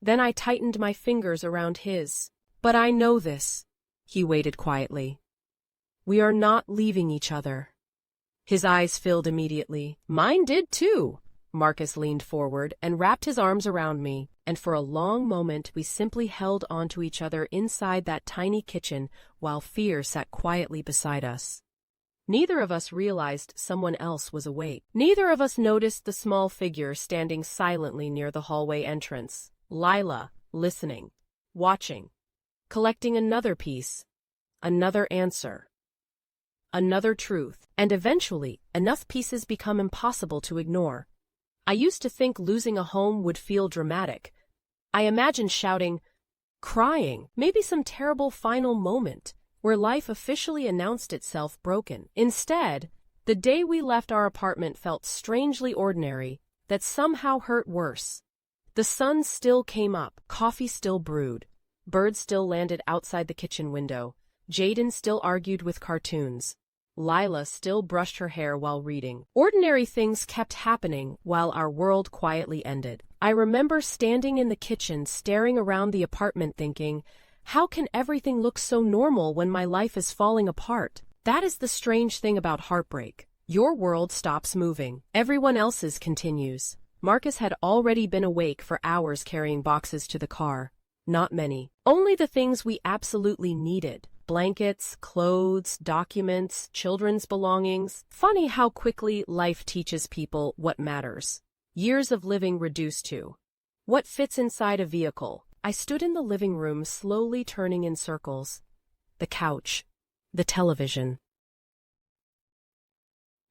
Then I tightened my fingers around his. But I know this. He waited quietly. We are not leaving each other. His eyes filled immediately. Mine did too. Marcus leaned forward and wrapped his arms around me, and for a long moment we simply held onto each other inside that tiny kitchen while fear sat quietly beside us. Neither of us realized someone else was awake. Neither of us noticed the small figure standing silently near the hallway entrance. Lila, listening, watching, collecting another piece, another answer, another truth, and eventually enough pieces become impossible to ignore. I used to think losing a home would feel dramatic. I imagined shouting, crying, maybe some terrible final moment where life officially announced itself broken. Instead, the day we left our apartment felt strangely ordinary, that somehow hurt worse. The sun still came up, coffee still brewed, birds still landed outside the kitchen window, Jaden still argued with cartoons, Lila still brushed her hair while reading. Ordinary things kept happening while our world quietly ended. I remember standing in the kitchen staring around the apartment thinking, how can everything look so normal when my life is falling apart? That is the strange thing about heartbreak. Your world stops moving. Everyone else's continues. Marcus had already been awake for hours carrying boxes to the car. Not many. Only the things we absolutely needed. Blankets, clothes, documents, children's belongings. Funny how quickly life teaches people what matters. Years of living reduced to what fits inside a vehicle. I stood in the living room slowly turning in circles. The couch. The television.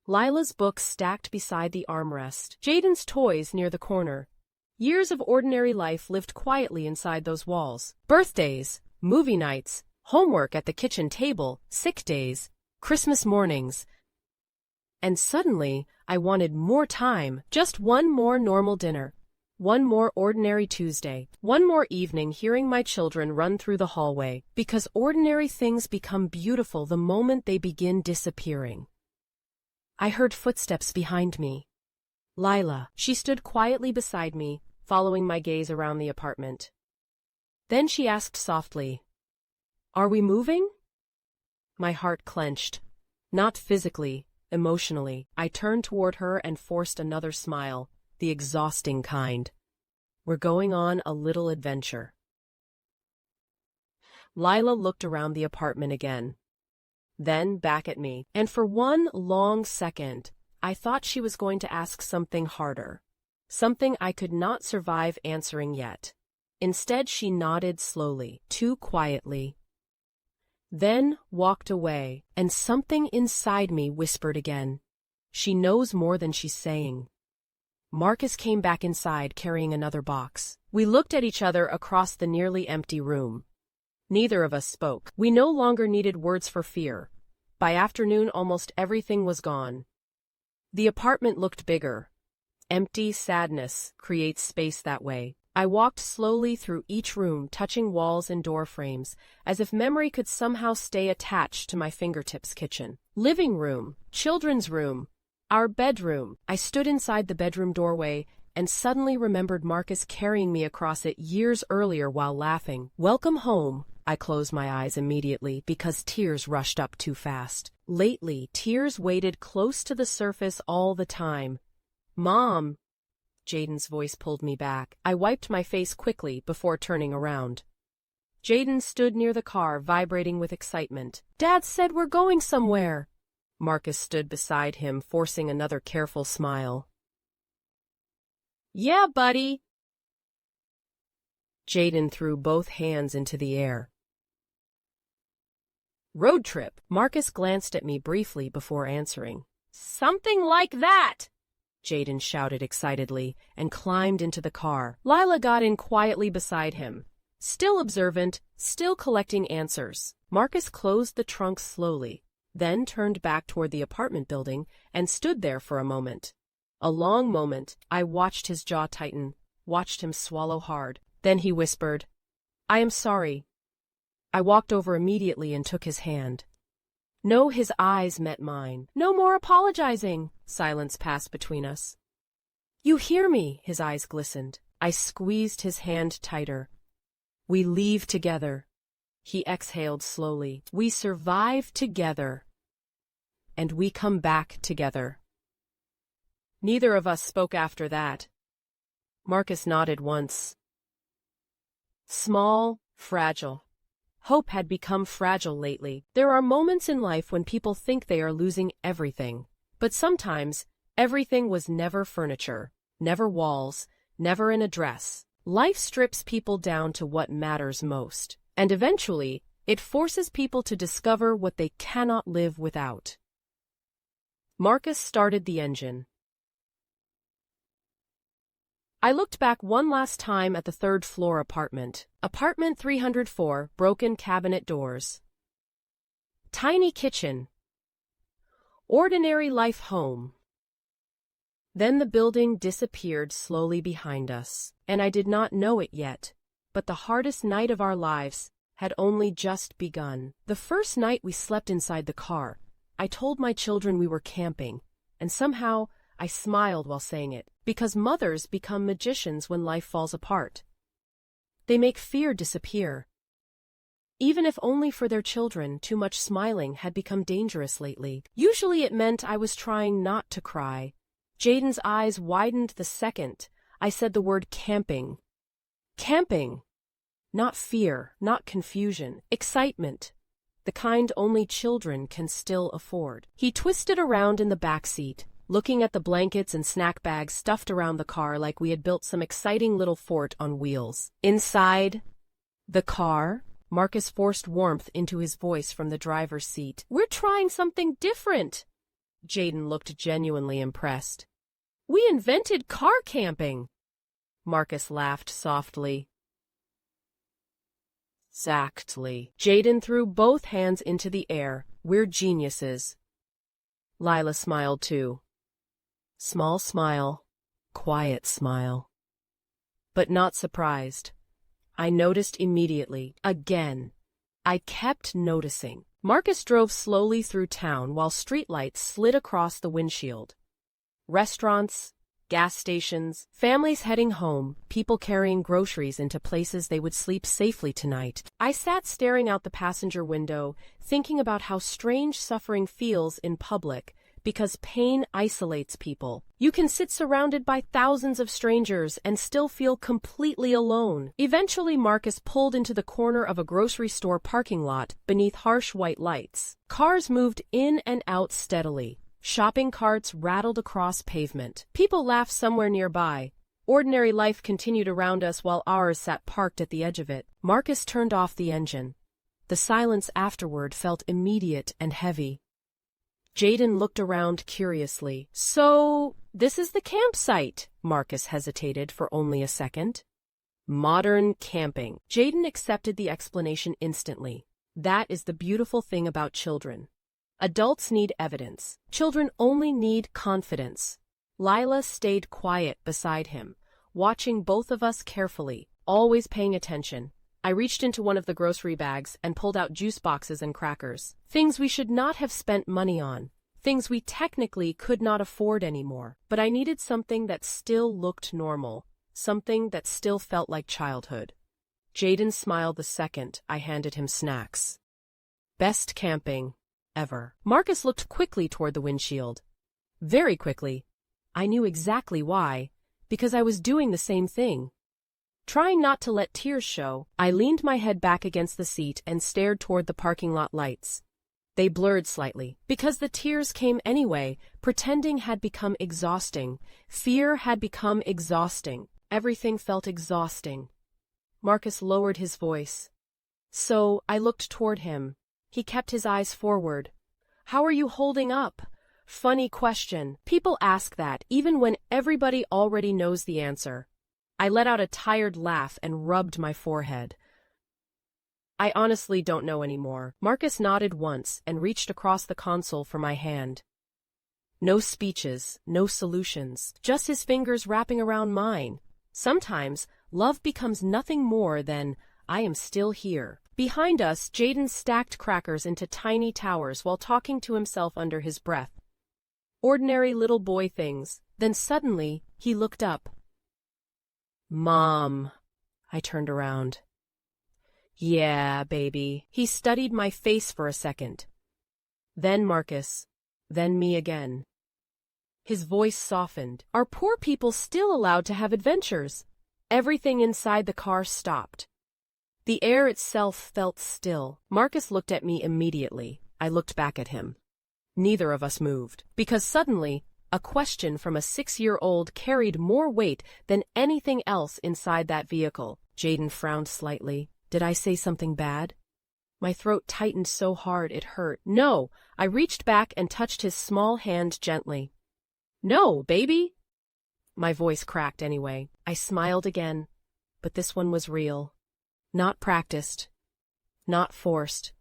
Lila's books stacked beside the armrest. Jaden's toys near the corner. Years of ordinary life lived quietly inside those walls. Birthdays, movie nights, homework at the kitchen table, sick days, Christmas mornings. And suddenly, I wanted more time, just one more normal dinner. One more ordinary Tuesday, one more evening hearing my children run through the hallway, because ordinary things become beautiful the moment they begin disappearing. I heard footsteps behind me. Lila. She stood quietly beside me, following my gaze around the apartment. Then she asked softly, "Are we moving?" My heart clenched. Not physically, emotionally. I turned toward her and forced another smile, the exhausting kind. We're going on a little adventure. Lila looked around the apartment again, then back at me, and for one long second, I thought she was going to ask something harder, something I could not survive answering yet. Instead, she nodded slowly, too quietly, then walked away, and something inside me whispered again. She knows more than she's saying. Marcus came back inside carrying another box. We looked at each other across the nearly empty room. Neither of us spoke. We no longer needed words for fear. By afternoon, almost everything was gone. The apartment looked bigger. Empty sadness creates space that way. I walked slowly through each room, touching walls and door frames, as if memory could somehow stay attached to my fingertips. Kitchen, living room, children's room, our bedroom. I stood inside the bedroom doorway and suddenly remembered Marcus carrying me across it years earlier while laughing. Welcome home. I closed my eyes immediately because tears rushed up too fast. Lately, tears waded close to the surface all the time. Mom! Jaden's voice pulled me back. I wiped my face quickly before turning around. Jaden stood near the car, vibrating with excitement. Dad said we're going somewhere. Marcus stood beside him, forcing another careful smile. Yeah, buddy. Jaden threw both hands into the air. Road trip. Marcus glanced at me briefly before answering. Something like that! Jaden shouted excitedly and climbed into the car. Lila got in quietly beside him, still observant, still collecting answers. Marcus closed the trunk slowly, then turned back toward the apartment building and stood there for a moment. A long moment. I watched his jaw tighten, watched him swallow hard. Then he whispered, I am sorry. I walked over immediately and took his hand. No, his eyes met mine. No more apologizing. Silence passed between us. You hear me? His eyes glistened. I squeezed his hand tighter. We leave together. He exhaled slowly. We survive together. And we come back together. Neither of us spoke after that. Marcus nodded once. Small, fragile. Hope had become fragile lately. There are moments in life when people think they are losing everything. But sometimes, everything was never furniture, never walls, never an address. Life strips people down to what matters most. And eventually, it forces people to discover what they cannot live without. Marcus started the engine. I looked back one last time at the third-floor apartment. Apartment 304, broken cabinet doors. Tiny kitchen. Ordinary life home. Then the building disappeared slowly behind us, and I did not know it yet, but the hardest night of our lives had only just begun. The first night we slept inside the car, I told my children we were camping, and somehow I smiled while saying it, because mothers become magicians when life falls apart. They make fear disappear. Even if only for their children, too much smiling had become dangerous lately. Usually it meant I was trying not to cry. Jaden's eyes widened the second I said the word camping. Camping. Not fear, not confusion, excitement. The kind only children can still afford. He twisted around in the back seat, looking at the blankets and snack bags stuffed around the car like we had built some exciting little fort on wheels. Inside the car, Marcus forced warmth into his voice from the driver's seat. We're trying something different. Jaden looked genuinely impressed. We invented car camping. Marcus laughed softly. Exactly. Jaden threw both hands into the air. We're geniuses. Lila smiled too. Small smile, quiet smile. But not surprised. I noticed immediately. Again. I kept noticing. Marcus drove slowly through town while streetlights slid across the windshield. Restaurants, gas stations, families heading home, people carrying groceries into places they would sleep safely tonight. I sat staring out the passenger window, thinking about how strange suffering feels in public, Because pain isolates people. You can sit surrounded by thousands of strangers and still feel completely alone. Eventually, Marcus pulled into the corner of a grocery store parking lot beneath harsh white lights. Cars moved in and out steadily. Shopping carts rattled across pavement. People laughed somewhere nearby. Ordinary life continued around us while ours sat parked at the edge of it. Marcus turned off the engine. The silence afterward felt immediate and heavy. Jaden looked around curiously. "So, this is the campsite?" Marcus hesitated for only a second. "Modern camping." Jaden accepted the explanation instantly. That is the beautiful thing about children. Adults need evidence. Children only need confidence. Lila stayed quiet beside him, watching both of us carefully, always paying attention. I reached into one of the grocery bags and pulled out juice boxes and crackers. Things we should not have spent money on. Things we technically could not afford anymore. But I needed something that still looked normal. Something that still felt like childhood. Jaden smiled the second I handed him snacks. Best camping ever. Marcus looked quickly toward the windshield. Very quickly. I knew exactly why. Because I was doing the same thing. Trying not to let tears show, I leaned my head back against the seat and stared toward the parking lot lights. They blurred slightly. Because the tears came anyway, pretending had become exhausting. Fear had become exhausting. Everything felt exhausting. Marcus lowered his voice. So, I looked toward him. He kept his eyes forward. "How are you holding up?" Funny question. People ask that, even when everybody already knows the answer. I let out a tired laugh and rubbed my forehead. "I honestly don't know anymore." Marcus nodded once and reached across the console for my hand. No speeches, no solutions, just his fingers wrapping around mine. Sometimes, love becomes nothing more than, "I am still here." Behind us, Jaden stacked crackers into tiny towers while talking to himself under his breath. Ordinary little boy things. Then suddenly, he looked up. "Mom." I turned around. "Yeah, baby." He studied my face for a second. Then Marcus. Then me again. His voice softened. "Are poor people still allowed to have adventures?" Everything inside the car stopped. The air itself felt still. Marcus looked at me immediately. I looked back at him. Neither of us moved. Because suddenly, a question from a 6-year-old carried more weight than anything else inside that vehicle. Jaden frowned slightly. Did I say something bad? My throat tightened so hard it hurt. "No." I reached back and touched his small hand gently. "No, baby." My voice cracked anyway. I smiled again, but this one was real. Not practiced. Not forced.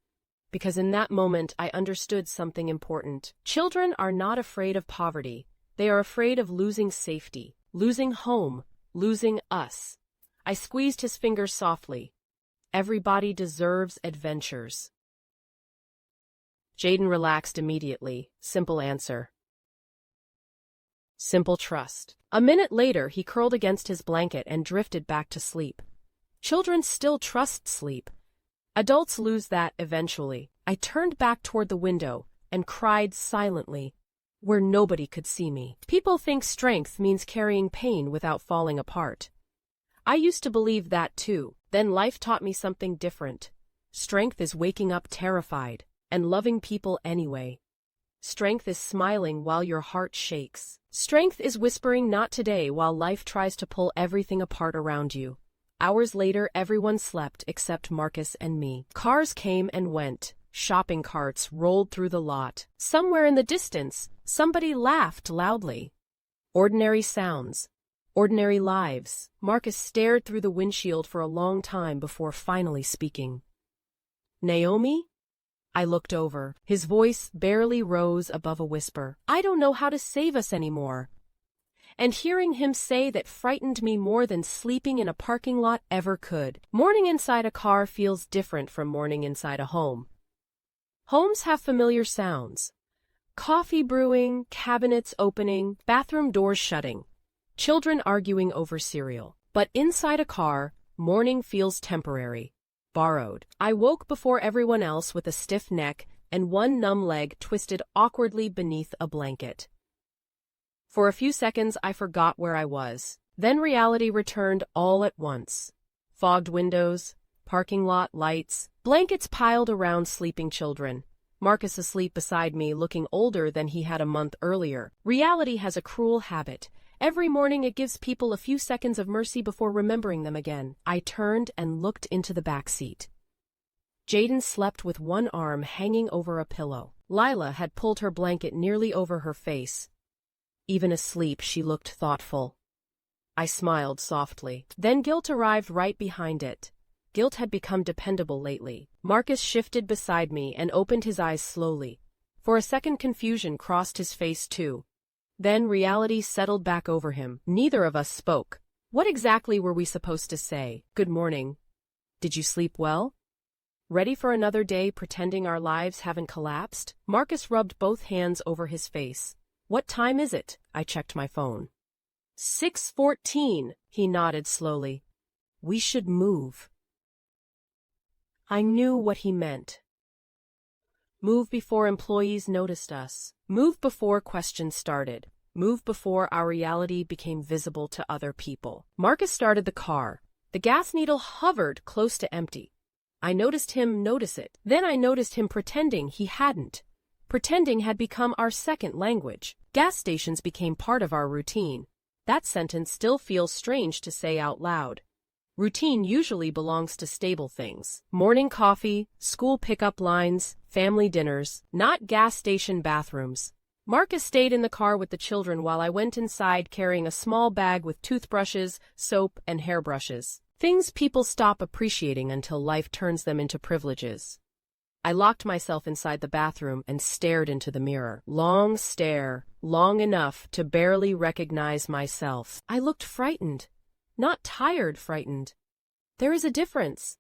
Because in that moment I understood something important. Children are not afraid of poverty. They are afraid of losing safety, losing home, losing us. I squeezed his fingers softly. Everybody deserves adventures. Jaden relaxed immediately. Simple answer. Simple trust. A minute later, he curled against his blanket and drifted back to sleep. Children still trust sleep. Adults lose that eventually. I turned back toward the window and cried silently, where nobody could see me. People think strength means carrying pain without falling apart. I used to believe that too. Then life taught me something different. Strength is waking up terrified and loving people anyway. Strength is smiling while your heart shakes. Strength is whispering not today while life tries to pull everything apart around you. Hours later, everyone slept except Marcus and me. Cars came and went. Shopping carts rolled through the lot. Somewhere in the distance, somebody laughed loudly. Ordinary sounds. Ordinary lives. Marcus stared through the windshield for a long time before finally speaking. "Naomi?" I looked over. His voice barely rose above a whisper. "I don't know how to save us anymore." And hearing him say that frightened me more than sleeping in a parking lot ever could. Mourning inside a car feels different from mourning inside a home. Homes have familiar sounds. Coffee brewing, cabinets opening, bathroom doors shutting. Children arguing over cereal. But inside a car, mourning feels temporary. Borrowed. I woke before everyone else with a stiff neck, and one numb leg twisted awkwardly beneath a blanket. For a few seconds, I forgot where I was. Then reality returned all at once. Fogged windows, parking lot lights, blankets piled around sleeping children. Marcus asleep beside me, looking older than he had a month earlier. Reality has a cruel habit. Every morning it gives people a few seconds of mercy before remembering them again. I turned and looked into the back seat. Jaden slept with one arm hanging over a pillow. Lila had pulled her blanket nearly over her face. Even asleep, she looked thoughtful. I smiled softly. Then guilt arrived right behind it. Guilt had become dependable lately. Marcus shifted beside me and opened his eyes slowly. For a second, confusion crossed his face too. Then reality settled back over him. Neither of us spoke. What exactly were we supposed to say? Good morning. Did you sleep well? Ready for another day pretending our lives haven't collapsed? Marcus rubbed both hands over his face. What time is it? I checked my phone. 6:14, he nodded slowly. We should move. I knew what he meant. Move before employees noticed us. Move before questions started. Move before our reality became visible to other people. Marcus started the car. The gas needle hovered close to empty. I noticed him notice it. Then I noticed him pretending he hadn't. Pretending had become our second language. Gas stations became part of our routine. That sentence still feels strange to say out loud. Routine usually belongs to stable things. Morning coffee, school pickup lines, family dinners, not gas station bathrooms. Marcus stayed in the car with the children while I went inside carrying a small bag with toothbrushes, soap, and hairbrushes. Things people stop appreciating until life turns them into privileges. I locked myself inside the bathroom and stared into the mirror. Long stare, long enough to barely recognize myself. I looked frightened. Not tired frightened. There is a difference.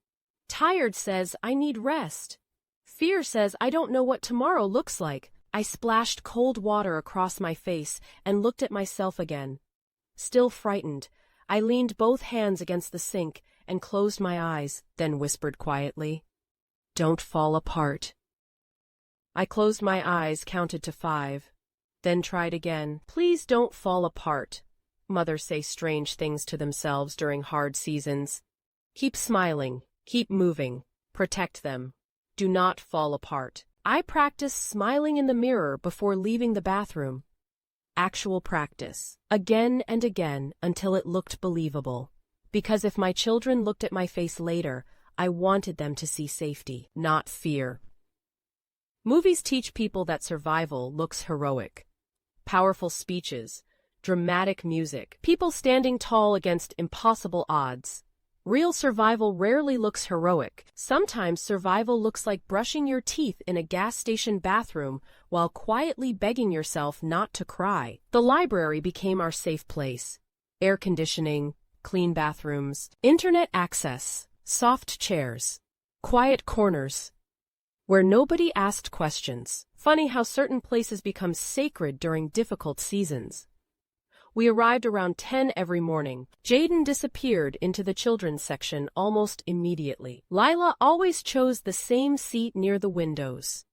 Tired says I need rest. Fear says I don't know what tomorrow looks like. I splashed cold water across my face and looked at myself again. Still frightened, I leaned both hands against the sink and closed my eyes, then whispered quietly, "Don't fall apart." I closed my eyes, counted to 5, then tried again. Please don't fall apart. Mothers say strange things to themselves during hard seasons. Keep smiling, keep moving, protect them. Do not fall apart. I practiced smiling in the mirror before leaving the bathroom. Actual practice, again and again until it looked believable. Because if my children looked at my face later, I wanted them to see safety, not fear. Movies teach people that survival looks heroic. Powerful speeches, dramatic music, people standing tall against impossible odds. Real survival rarely looks heroic. Sometimes survival looks like brushing your teeth in a gas station bathroom while quietly begging yourself not to cry. The library became our safe place. Air conditioning, clean bathrooms, internet access, soft chairs, quiet corners, where nobody asked questions. Funny how certain places become sacred during difficult seasons. We arrived around 10 every morning. Jaden disappeared into the children's section almost immediately. Lila always chose the same seat near the windows.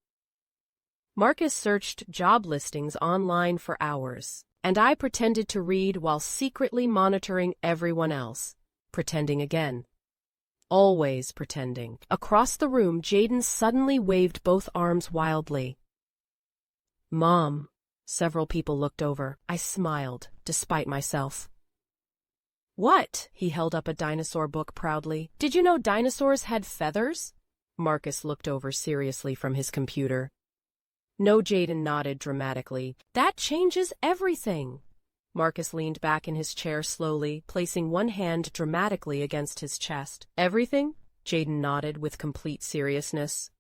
Marcus searched job listings online for hours, and I pretended to read while secretly monitoring everyone else. Pretending again. Always pretending. Across the room, Jaden suddenly waved both arms wildly. "Mom." Several people looked over. I smiled, despite myself. "What?" He held up a dinosaur book proudly. "Did you know dinosaurs had feathers?" Marcus looked over seriously from his computer. No, Jaden nodded dramatically. "That changes everything." Marcus leaned back in his chair slowly, placing one hand dramatically against his chest. "Everything?" Jaden nodded with complete seriousness.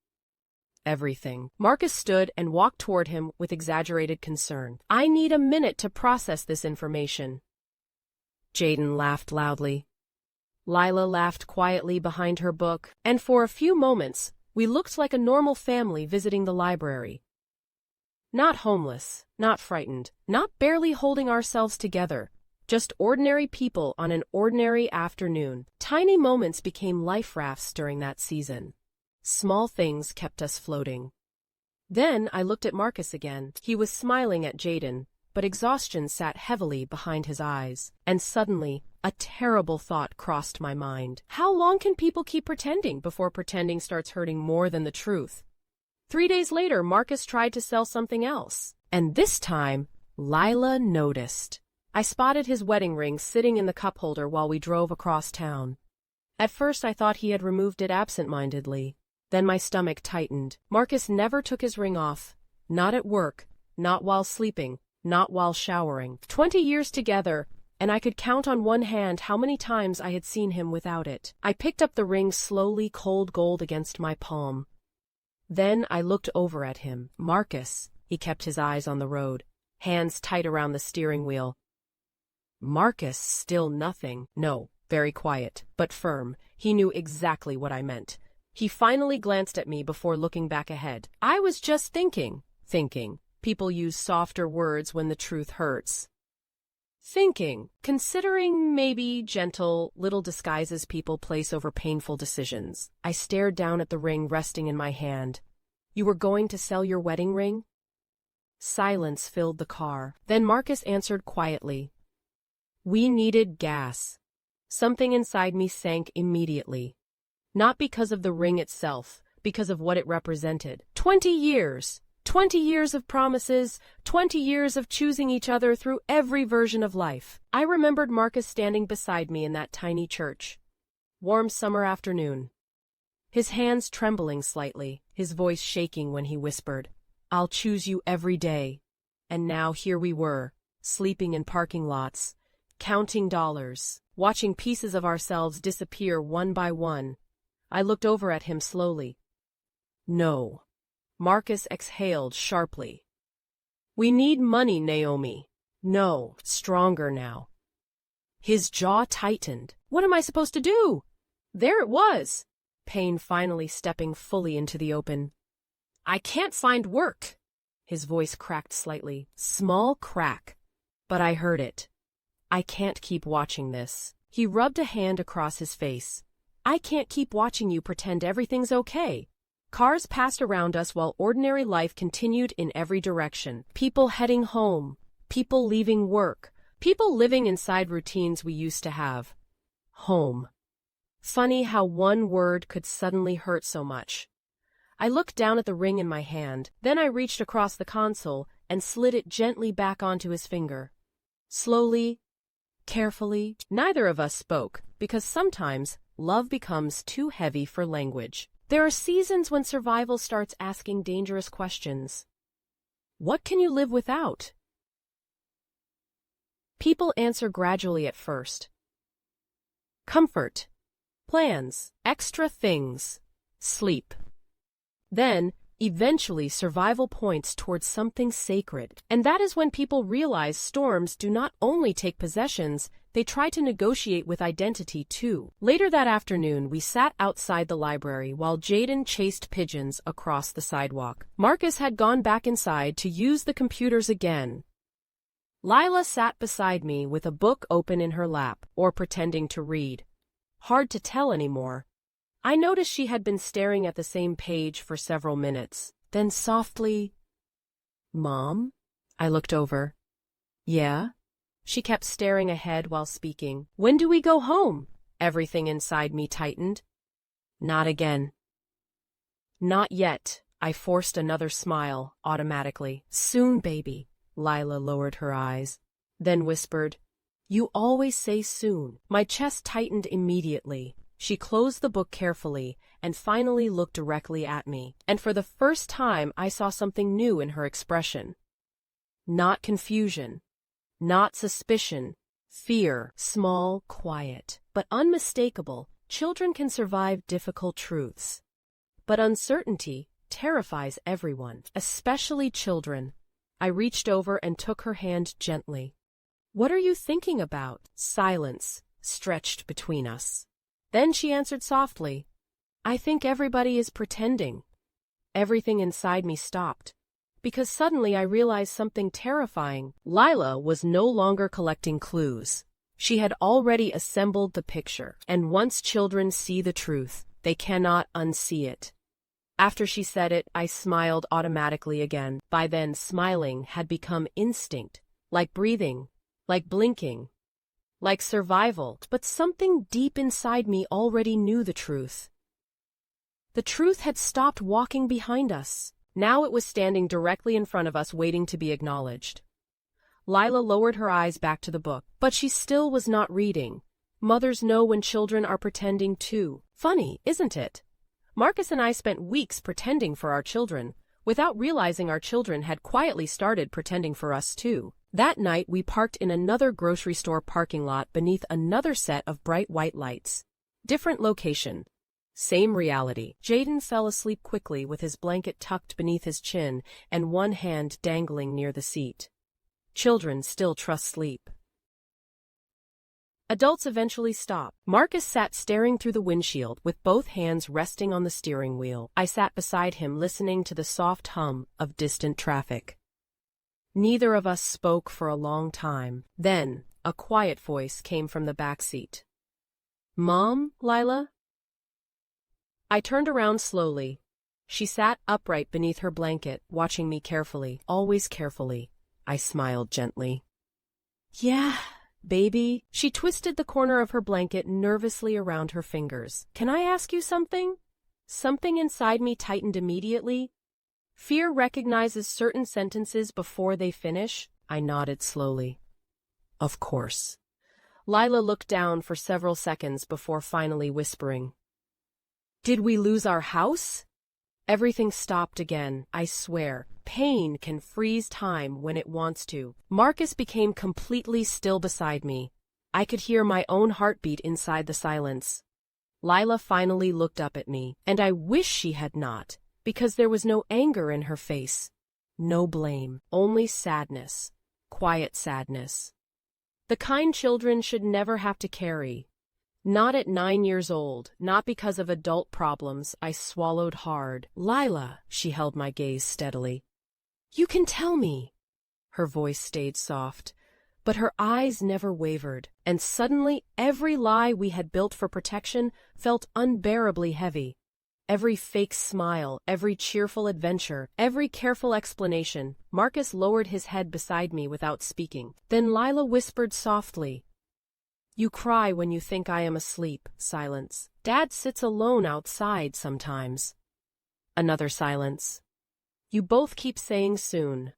"Everything." Marcus stood and walked toward him with exaggerated concern. "I need a minute to process this information." Jaden laughed loudly. Lila laughed quietly behind her book, and for a few moments, we looked like a normal family visiting the library. Not homeless, not frightened, not barely holding ourselves together, just ordinary people on an ordinary afternoon. Tiny moments became life rafts during that season. Small things kept us floating. Then I looked at Marcus again. He was smiling at Jaden, but exhaustion sat heavily behind his eyes. And suddenly, a terrible thought crossed my mind. How long can people keep pretending before pretending starts hurting more than the truth? 3 days later, Marcus tried to sell something else. And this time, Lila noticed. I spotted his wedding ring sitting in the cup holder while we drove across town. At first I thought he had removed it absent-mindedly. Then my stomach tightened. Marcus never took his ring off. Not at work, not while sleeping, not while showering. 20 years together, and I could count on one hand how many times I had seen him without it. I picked up the ring slowly, cold gold against my palm. Then I looked over at him. Marcus. He kept his eyes on the road, hands tight around the steering wheel. Marcus, still nothing. No, very quiet, but firm. He knew exactly what I meant. He finally glanced at me before looking back ahead. I was just thinking. People use softer words when the truth hurts. Considering maybe gentle, little disguises people place over painful decisions. I stared down at the ring resting in my hand. You were going to sell your wedding ring? Silence filled the car. Then Marcus answered quietly. We needed gas. Something inside me sank immediately. Not because of the ring itself, because of what it represented. 20 years! 20 years of promises, 20 years of choosing each other through every version of life. I remembered Marcus standing beside me in that tiny church. Warm summer afternoon. His hands trembling slightly, his voice shaking when he whispered, I'll choose you every day. And now here we were, sleeping in parking lots, counting dollars, watching pieces of ourselves disappear one by one. I looked over at him slowly. No. Marcus exhaled sharply. We need money, Naomi. No, stronger now. His jaw tightened. What am I supposed to do? There it was. Pain finally stepping fully into the open. I can't find work. His voice cracked slightly. Small crack. But I heard it. I can't keep watching this. He rubbed a hand across his face. I can't keep watching you pretend everything's okay. Cars passed around us while ordinary life continued in every direction. People heading home. People leaving work. People living inside routines we used to have. Home. Funny how one word could suddenly hurt so much. I looked down at the ring in my hand, then I reached across the console and slid it gently back onto his finger. Slowly, carefully, neither of us spoke, because sometimes love becomes too heavy for language. There are seasons when survival starts asking dangerous questions. What can you live without? People answer gradually at first. Comfort, plans, extra things, sleep. Then, eventually survival points towards something sacred. And that is when people realize storms do not only take possessions, they try to negotiate with identity too. Later that afternoon, we sat outside the library while Jaden chased pigeons across the sidewalk. Marcus had gone back inside to use the computers again. Lila sat beside me with a book open in her lap, or pretending to read. Hard to tell anymore. I noticed she had been staring at the same page for several minutes. Then softly, Mom? I looked over. Yeah? She kept staring ahead while speaking. When do we go home? Everything inside me tightened. Not again. Not yet. I forced another smile, automatically. Soon, baby. Lila lowered her eyes, then whispered, You always say soon. My chest tightened immediately. She closed the book carefully and finally looked directly at me. And for the first time, I saw something new in her expression. Not confusion. Not suspicion. Fear. Small, quiet, but unmistakable. Children can survive difficult truths. But uncertainty terrifies everyone, especially children. I reached over and took her hand gently. What are you thinking about? Silence stretched between us. Then she answered softly, I think everybody is pretending. Everything inside me stopped, because suddenly I realized something terrifying. Lila was no longer collecting clues. She had already assembled the picture, and once children see the truth, they cannot unsee it. After she said it, I smiled automatically again. By then, smiling had become instinct, like breathing, like blinking, like survival. But something deep inside me already knew the truth. The truth had stopped walking behind us. Now it was standing directly in front of us, waiting to be acknowledged. Lila lowered her eyes back to the book, but she still was not reading. Mothers know when children are pretending too. Funny, isn't it? Marcus and I spent weeks pretending for our children, without realizing our children had quietly started pretending for us too. That night we parked in another grocery store parking lot beneath another set of bright white lights. Different location. Same reality. Jaden fell asleep quickly with his blanket tucked beneath his chin and one hand dangling near the seat. Children still trust sleep. Adults eventually stop. Marcus sat staring through the windshield with both hands resting on the steering wheel. I sat beside him listening to the soft hum of distant traffic. Neither of us spoke for a long time. Then, a quiet voice came from the back seat. "Mom, Lila?" I turned around slowly. She sat upright beneath her blanket, watching me carefully, always carefully. I smiled gently. "Yeah, baby." She twisted the corner of her blanket nervously around her fingers. "Can I ask you something?" Something inside me tightened immediately. Fear recognizes certain sentences before they finish. I nodded slowly. "Of course." Lila looked down for several seconds before finally whispering, "Did we lose our house?" Everything stopped again, I swear. Pain can freeze time when it wants to. Marcus became completely still beside me. I could hear my own heartbeat inside the silence. Lila finally looked up at me, and I wish she had not, because there was no anger in her face. No blame, only sadness. Quiet sadness. The kind children should never have to carry. Not at 9 years old, not because of adult problems. I swallowed hard. "Lila," she held my gaze steadily. "You can tell me." Her voice stayed soft, but her eyes never wavered, and suddenly every lie we had built for protection felt unbearably heavy. Every fake smile, every cheerful adventure, every careful explanation. Marcus lowered his head beside me without speaking. Then Lila whispered softly, "You cry when you think I am asleep." Silence. "Dad sits alone outside sometimes." Another silence. "You both keep saying soon."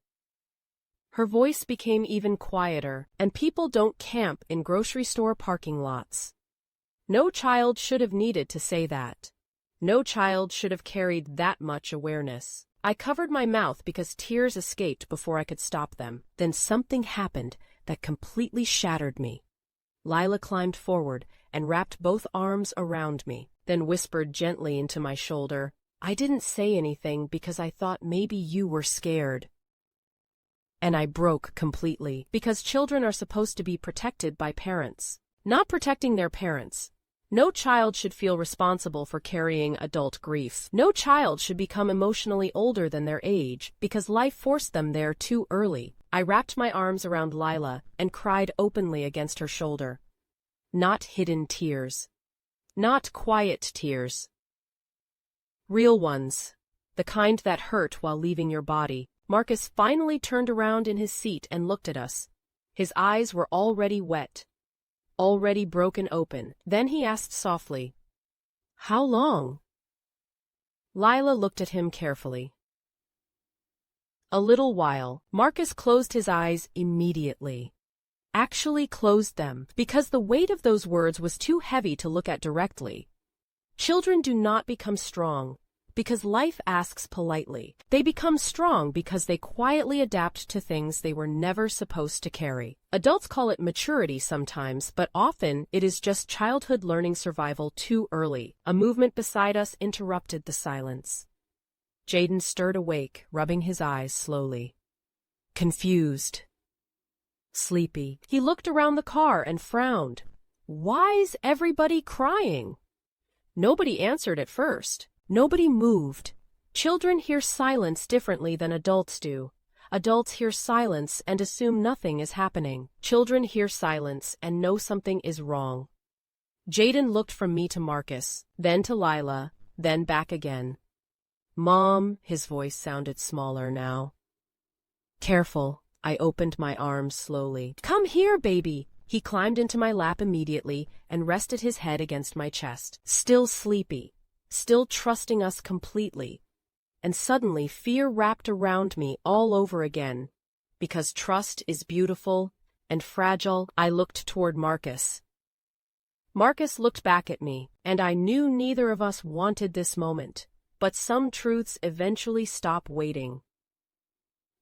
Her voice became even quieter. "And people don't camp in grocery store parking lots." No child should have needed to say that. No child should have carried that much awareness. I covered my mouth because tears escaped before I could stop them. Then something happened that completely shattered me. Lila climbed forward and wrapped both arms around me, then whispered gently into my shoulder, "I didn't say anything because I thought maybe you were scared." And I broke completely, because children are supposed to be protected by parents, not protecting their parents. No child should feel responsible for carrying adult grief. No child should become emotionally older than their age because life forced them there too early. I wrapped my arms around Lila and cried openly against her shoulder. Not hidden tears. Not quiet tears. Real ones. The kind that hurt while leaving your body. Marcus finally turned around in his seat and looked at us. His eyes were already wet. Already broken open. Then he asked softly, "How long?" Lila looked at him carefully. "A little while." Marcus closed his eyes immediately. Actually closed them, because the weight of those words was too heavy to look at directly. Children do not become strong because life asks politely. They become strong because they quietly adapt to things they were never supposed to carry. Adults call it maturity sometimes, but often it is just childhood learning survival too early. A movement beside us interrupted the silence. Jaden stirred awake, rubbing his eyes slowly. Confused. Sleepy. He looked around the car and frowned. "Why's everybody crying?" Nobody answered at first. Nobody moved. Children hear silence differently than adults do. Adults hear silence and assume nothing is happening. Children hear silence and know something is wrong. Jaden looked from me to Marcus, then to Lila, then back again. Mom, his voice sounded smaller now. Careful, I opened my arms slowly. Come here, baby. He climbed into my lap immediately and rested his head against my chest, still sleepy, still trusting us completely. And suddenly fear wrapped around me all over again. Because trust is beautiful and fragile, I looked toward Marcus. Marcus looked back at me, and I knew neither of us wanted this moment, but some truths eventually stop waiting.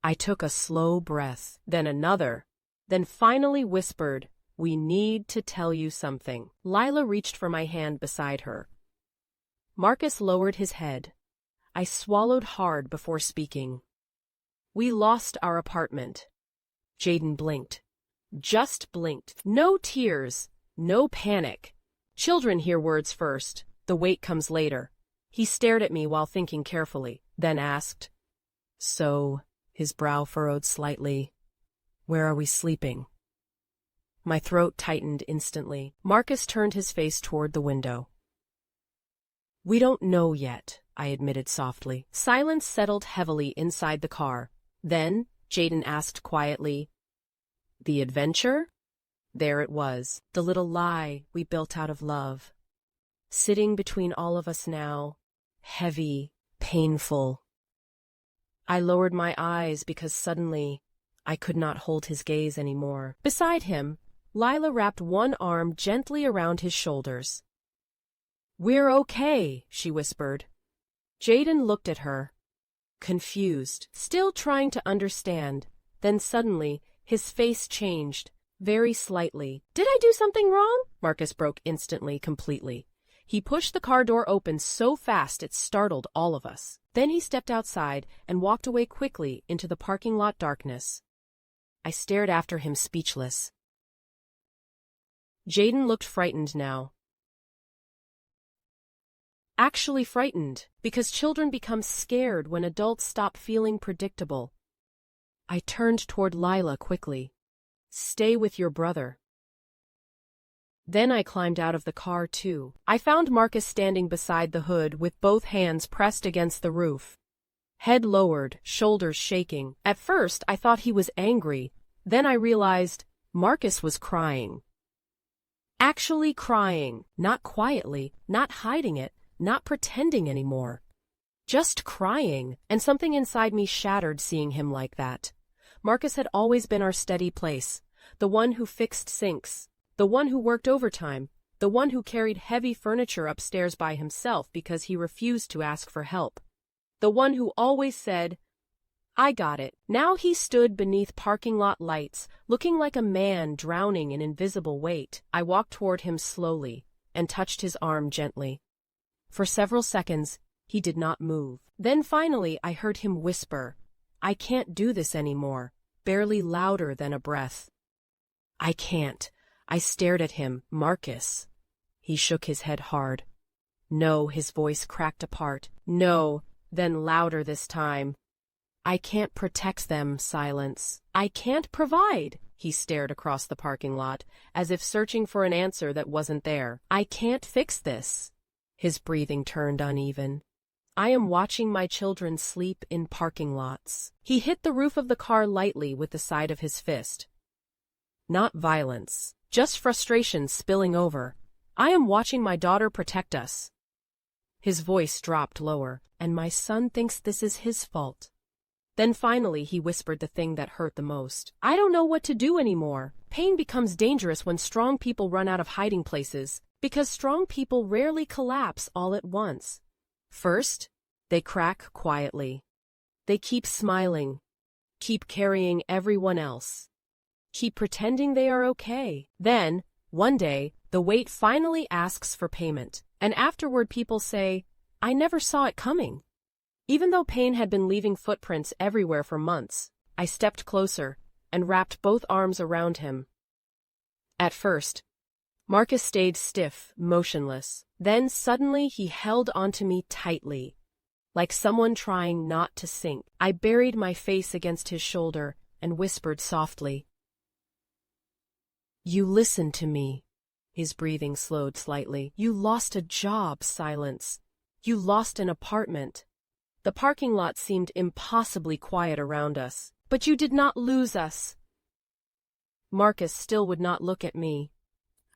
I took a slow breath, then another, then finally whispered, "We need to tell you something." Lila reached for my hand beside her. Marcus lowered his head. I swallowed hard before speaking. We lost our apartment. Jaden blinked. Just blinked. No tears. No panic. Children hear words first. The weight comes later. He stared at me while thinking carefully, then asked, "So," his brow furrowed slightly, "where are we sleeping?" My throat tightened instantly. Marcus turned his face toward the window. "We don't know yet," I admitted softly. Silence settled heavily inside the car. Then, Jaden asked quietly, "The adventure?" There it was, the little lie we built out of love. Sitting between all of us now, heavy, painful. I lowered my eyes because suddenly I could not hold his gaze anymore. Beside him, Lila wrapped one arm gently around his shoulders. "We're okay," she whispered. Jaden looked at her, confused, still trying to understand. Then suddenly, his face changed, very slightly. "Did I do something wrong?" Marcus broke instantly, completely. He pushed the car door open so fast it startled all of us. Then he stepped outside and walked away quickly into the parking lot darkness. I stared after him speechless. Jaden looked frightened now. Actually frightened, because children become scared when adults stop feeling predictable. I turned toward Lila quickly. "Stay with your brother." Then I climbed out of the car too. I found Marcus standing beside the hood with both hands pressed against the roof. Head lowered, shoulders shaking. At first I thought he was angry. Then I realized Marcus was crying. Actually crying, not quietly, not hiding it, not pretending anymore. Just crying, and something inside me shattered seeing him like that. Marcus had always been our steady place, the one who fixed sinks, the one who worked overtime, the one who carried heavy furniture upstairs by himself because he refused to ask for help, the one who always said, "I got it." Now he stood beneath parking lot lights, looking like a man drowning in invisible weight. I walked toward him slowly and touched his arm gently. For several seconds, he did not move. Then finally I heard him whisper, "I can't do this anymore," barely louder than a breath. "I can't." I stared at him. "Marcus." He shook his head hard. "No," his voice cracked apart. "No," then louder this time. "I can't protect them." Silence. "I can't provide." He stared across the parking lot, as if searching for an answer that wasn't there. "I can't fix this." His breathing turned uneven. "I am watching my children sleep in parking lots." He hit the roof of the car lightly with the side of his fist. Not violence, just frustration spilling over. "I am watching my daughter protect us." His voice dropped lower. "And my son thinks this is his fault." Then finally he whispered the thing that hurt the most. "I don't know what to do anymore." Pain becomes dangerous when strong people run out of hiding places, because strong people rarely collapse all at once. First, they crack quietly. They keep smiling, keep carrying everyone else, keep pretending they are okay. Then, one day, the weight finally asks for payment, and afterward people say, "I never saw it coming." Even though pain had been leaving footprints everywhere for months, I stepped closer and wrapped both arms around him. At first, Marcus stayed stiff, motionless. Then suddenly he held onto me tightly, like someone trying not to sink. I buried my face against his shoulder and whispered softly, "You listen to me." His breathing slowed slightly. "You lost a job." Silence. "You lost an apartment. The parking lot seemed impossibly quiet around us. But you did not lose us. Marcus still would not look at me.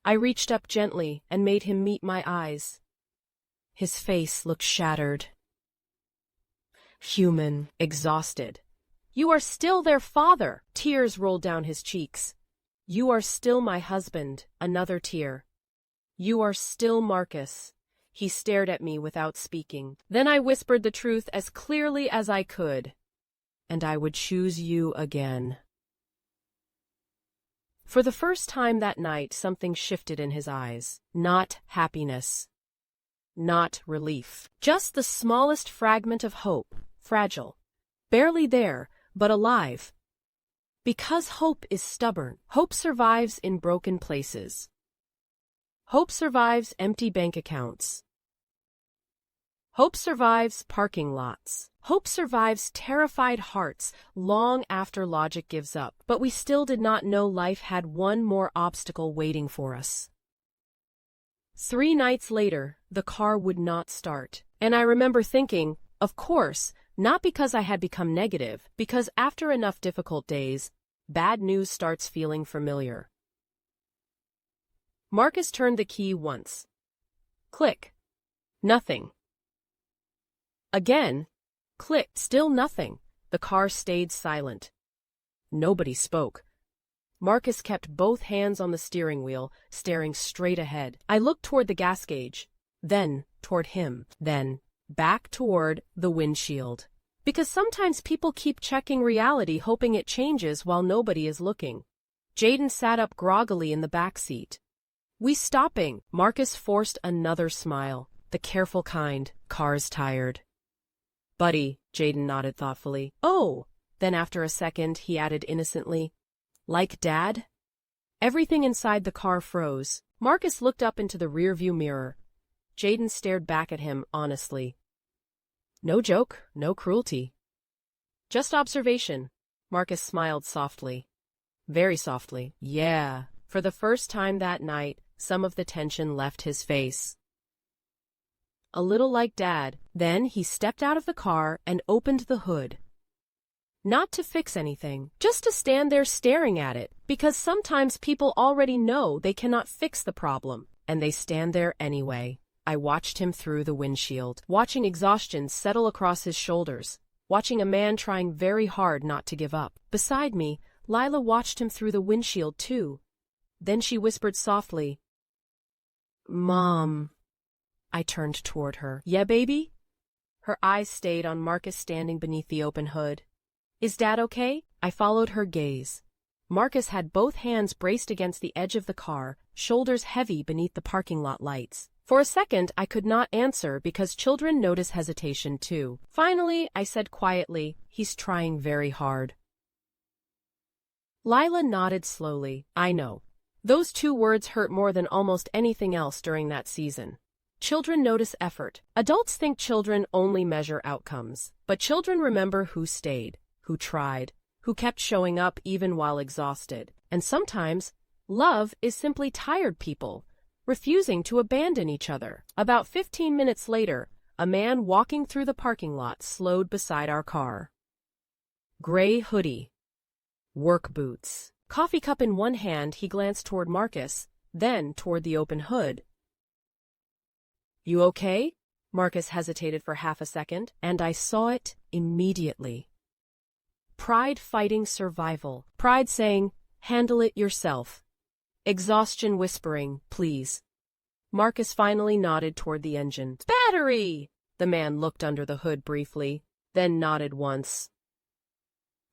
I reached up gently and made him meet my eyes. His face looked shattered. Human, exhausted. You are still their father. Tears rolled down his cheeks. You are still my husband. Another tear. You are still Marcus. He stared at me without speaking. Then I whispered the truth as clearly as I could. And I would choose you again. For the first time that night, something shifted in his eyes. Not happiness. Not relief. Just the smallest fragment of hope. Fragile. Barely there, but alive. Because hope is stubborn. Hope survives in broken places. Hope survives empty bank accounts. Hope survives parking lots. Hope survives terrified hearts long after logic gives up. But we still did not know life had one more obstacle waiting for us. 3 nights later, the car would not start. And I remember thinking, of course, not because I had become negative, because after enough difficult days, bad news starts feeling familiar. Marcus turned the key once. Click. Nothing. Again. Click. Still nothing. The car stayed silent. Nobody spoke. Marcus kept both hands on the steering wheel, staring straight ahead. I looked toward the gas gauge, then toward him, then back toward the windshield. Because sometimes people keep checking reality hoping it changes while nobody is looking. Jaden sat up groggily in the back seat. We stopping. Marcus forced another smile, the careful kind. Car's tired. Buddy, Jaden nodded thoughtfully. Oh, then after a second he added innocently, like Dad? Everything inside the car froze. Marcus looked up into the rearview mirror. Jaden stared back at him honestly. No joke, no cruelty. Just observation. Marcus smiled softly. Very softly. Yeah. For the first time that night, some of the tension left his face. A little like Dad. Then he stepped out of the car and opened the hood. Not to fix anything, just to stand there staring at it, because sometimes people already know they cannot fix the problem, and they stand there anyway. I watched him through the windshield, watching exhaustion settle across his shoulders, watching a man trying very hard not to give up. Beside me, Lila watched him through the windshield too. Then she whispered softly, Mom. I turned toward her. Yeah, baby? Her eyes stayed on Marcus standing beneath the open hood. Is Dad okay? I followed her gaze. Marcus had both hands braced against the edge of the car, shoulders heavy beneath the parking lot lights. For a second, I could not answer because children notice hesitation too. Finally, I said quietly, he's trying very hard. Lila nodded slowly. I know. Those 2 words hurt more than almost anything else during that season. Children notice effort. Adults think children only measure outcomes. But children remember who stayed, who tried, who kept showing up even while exhausted. And sometimes, love is simply tired people, refusing to abandon each other. About 15 minutes later, a man walking through the parking lot slowed beside our car. Gray hoodie. Work boots. Coffee cup in one hand, he glanced toward Marcus, then toward the open hood. You okay? Marcus hesitated for half a second, and I saw it immediately. Pride fighting survival. Pride saying, handle it yourself. Exhaustion whispering, please. Marcus finally nodded toward the engine. Battery! The man looked under the hood briefly, then nodded once.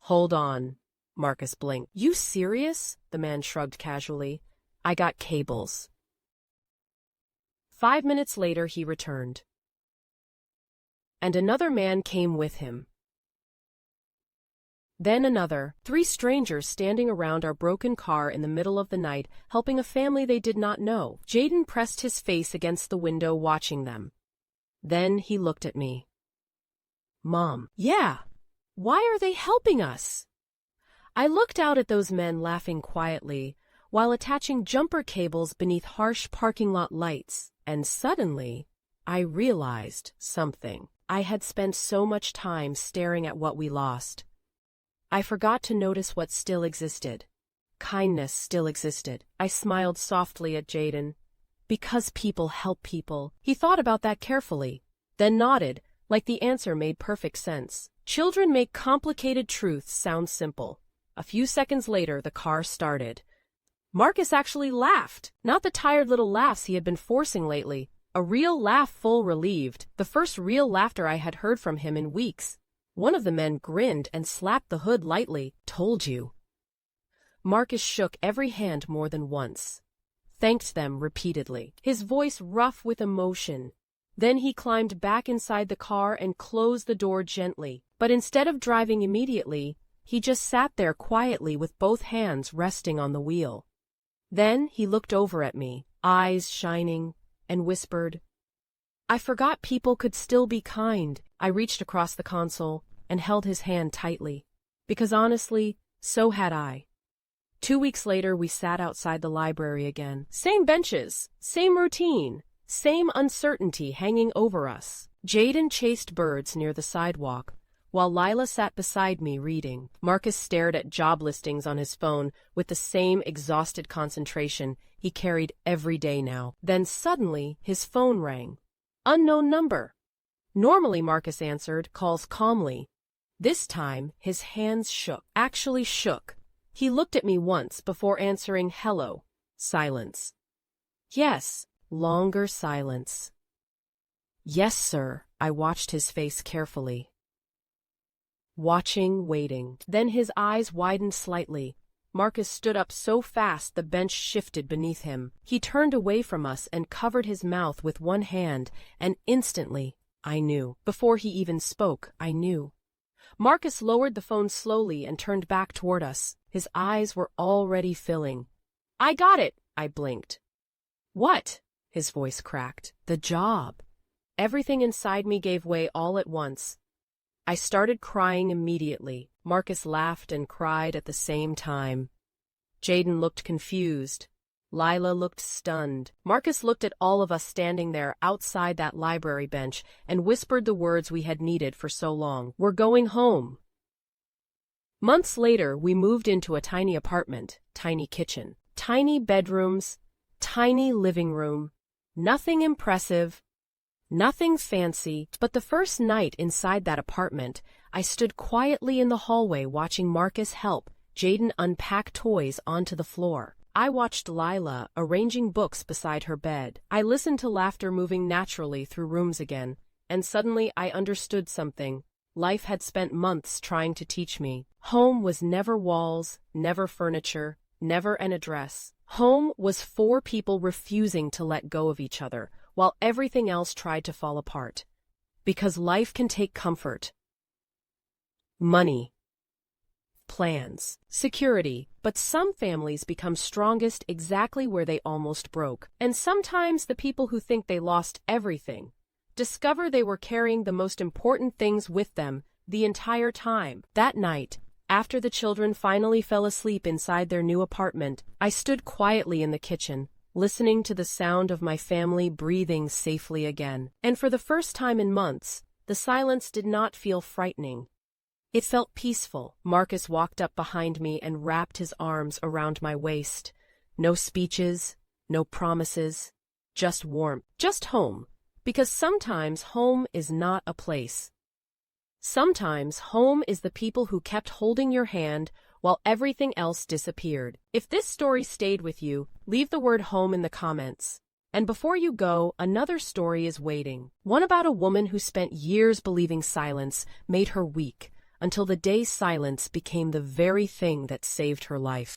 Hold on. Marcus blinked. You serious? The man shrugged casually. I got cables. 5 minutes later he returned. And another man came with him. Then another, 3 strangers standing around our broken car in the middle of the night, helping a family they did not know. Jaden pressed his face against the window watching them. Then he looked at me. Mom. Yeah. Why are they helping us? I looked out at those men laughing quietly, while attaching jumper cables beneath harsh parking lot lights, and suddenly, I realized something. I had spent so much time staring at what we lost. I forgot to notice what still existed. Kindness still existed. I smiled softly at Jaden. Because people help people. He thought about that carefully, then nodded, like the answer made perfect sense. Children make complicated truths sound simple. A few seconds later, the car started. Marcus actually laughed, not the tired little laughs he had been forcing lately. A real laugh, full relieved, the first real laughter I had heard from him in weeks. One of the men grinned and slapped the hood lightly. Told you. Marcus shook every hand more than once. Thanked them repeatedly, his voice rough with emotion. Then he climbed back inside the car and closed the door gently. But instead of driving immediately, he just sat there quietly with both hands resting on the wheel. Then he looked over at me, eyes shining, and whispered, "I forgot people could still be kind." I reached across the console and held his hand tightly, because honestly, so had I. 2 weeks later, we sat outside the library again. Same benches, same routine, same uncertainty hanging over us. Jaden chased birds near the sidewalk, while Lila sat beside me reading. Marcus stared at job listings on his phone with the same exhausted concentration he carried every day now. Then suddenly, his phone rang. Unknown number. Normally, Marcus answered calls calmly. This time, his hands shook, actually shook. He looked at me once before answering hello. Silence. Yes, longer silence. Yes, sir. I watched his face carefully. Watching, waiting. Then his eyes widened slightly. Marcus stood up so fast the bench shifted beneath him. He turned away from us and covered his mouth with one hand, and instantly, I knew. Before he even spoke, I knew. Marcus lowered the phone slowly and turned back toward us. His eyes were already filling. I got it, I blinked. What? His voice cracked. The job. Everything inside me gave way all at once. I started crying immediately. Marcus laughed and cried at the same time. Jaden looked confused. Lila looked stunned. Marcus looked at all of us standing there outside that library bench and whispered the words we had needed for so long. We're going home. Months later, we moved into a tiny apartment, tiny kitchen, tiny bedrooms, tiny living room. Nothing impressive, nothing fancy, but the first night inside that apartment, I stood quietly in the hallway watching Marcus help Jaden unpack toys onto the floor. I watched Lila arranging books beside her bed. I listened to laughter moving naturally through rooms again, and suddenly I understood something life had spent months trying to teach me. Home was never walls, never furniture, never an address. Home was 4 people refusing to let go of each other, while everything else tried to fall apart. Because life can take comfort. Money. Plans, security, but some families become strongest exactly where they almost broke. And sometimes the people who think they lost everything discover they were carrying the most important things with them the entire time. That night, after the children finally fell asleep inside their new apartment, I stood quietly in the kitchen, listening to the sound of my family breathing safely again. And for the first time in months, the silence did not feel frightening. It felt peaceful. Marcus walked up behind me and wrapped his arms around my waist. No speeches, no promises, just warmth, just home. Because sometimes home is not a place. Sometimes home is the people who kept holding your hand while everything else disappeared. If this story stayed with you, leave the word home in the comments. And before you go, another story is waiting. One about a woman who spent years believing silence made her weak, until the day silence became the very thing that saved her life.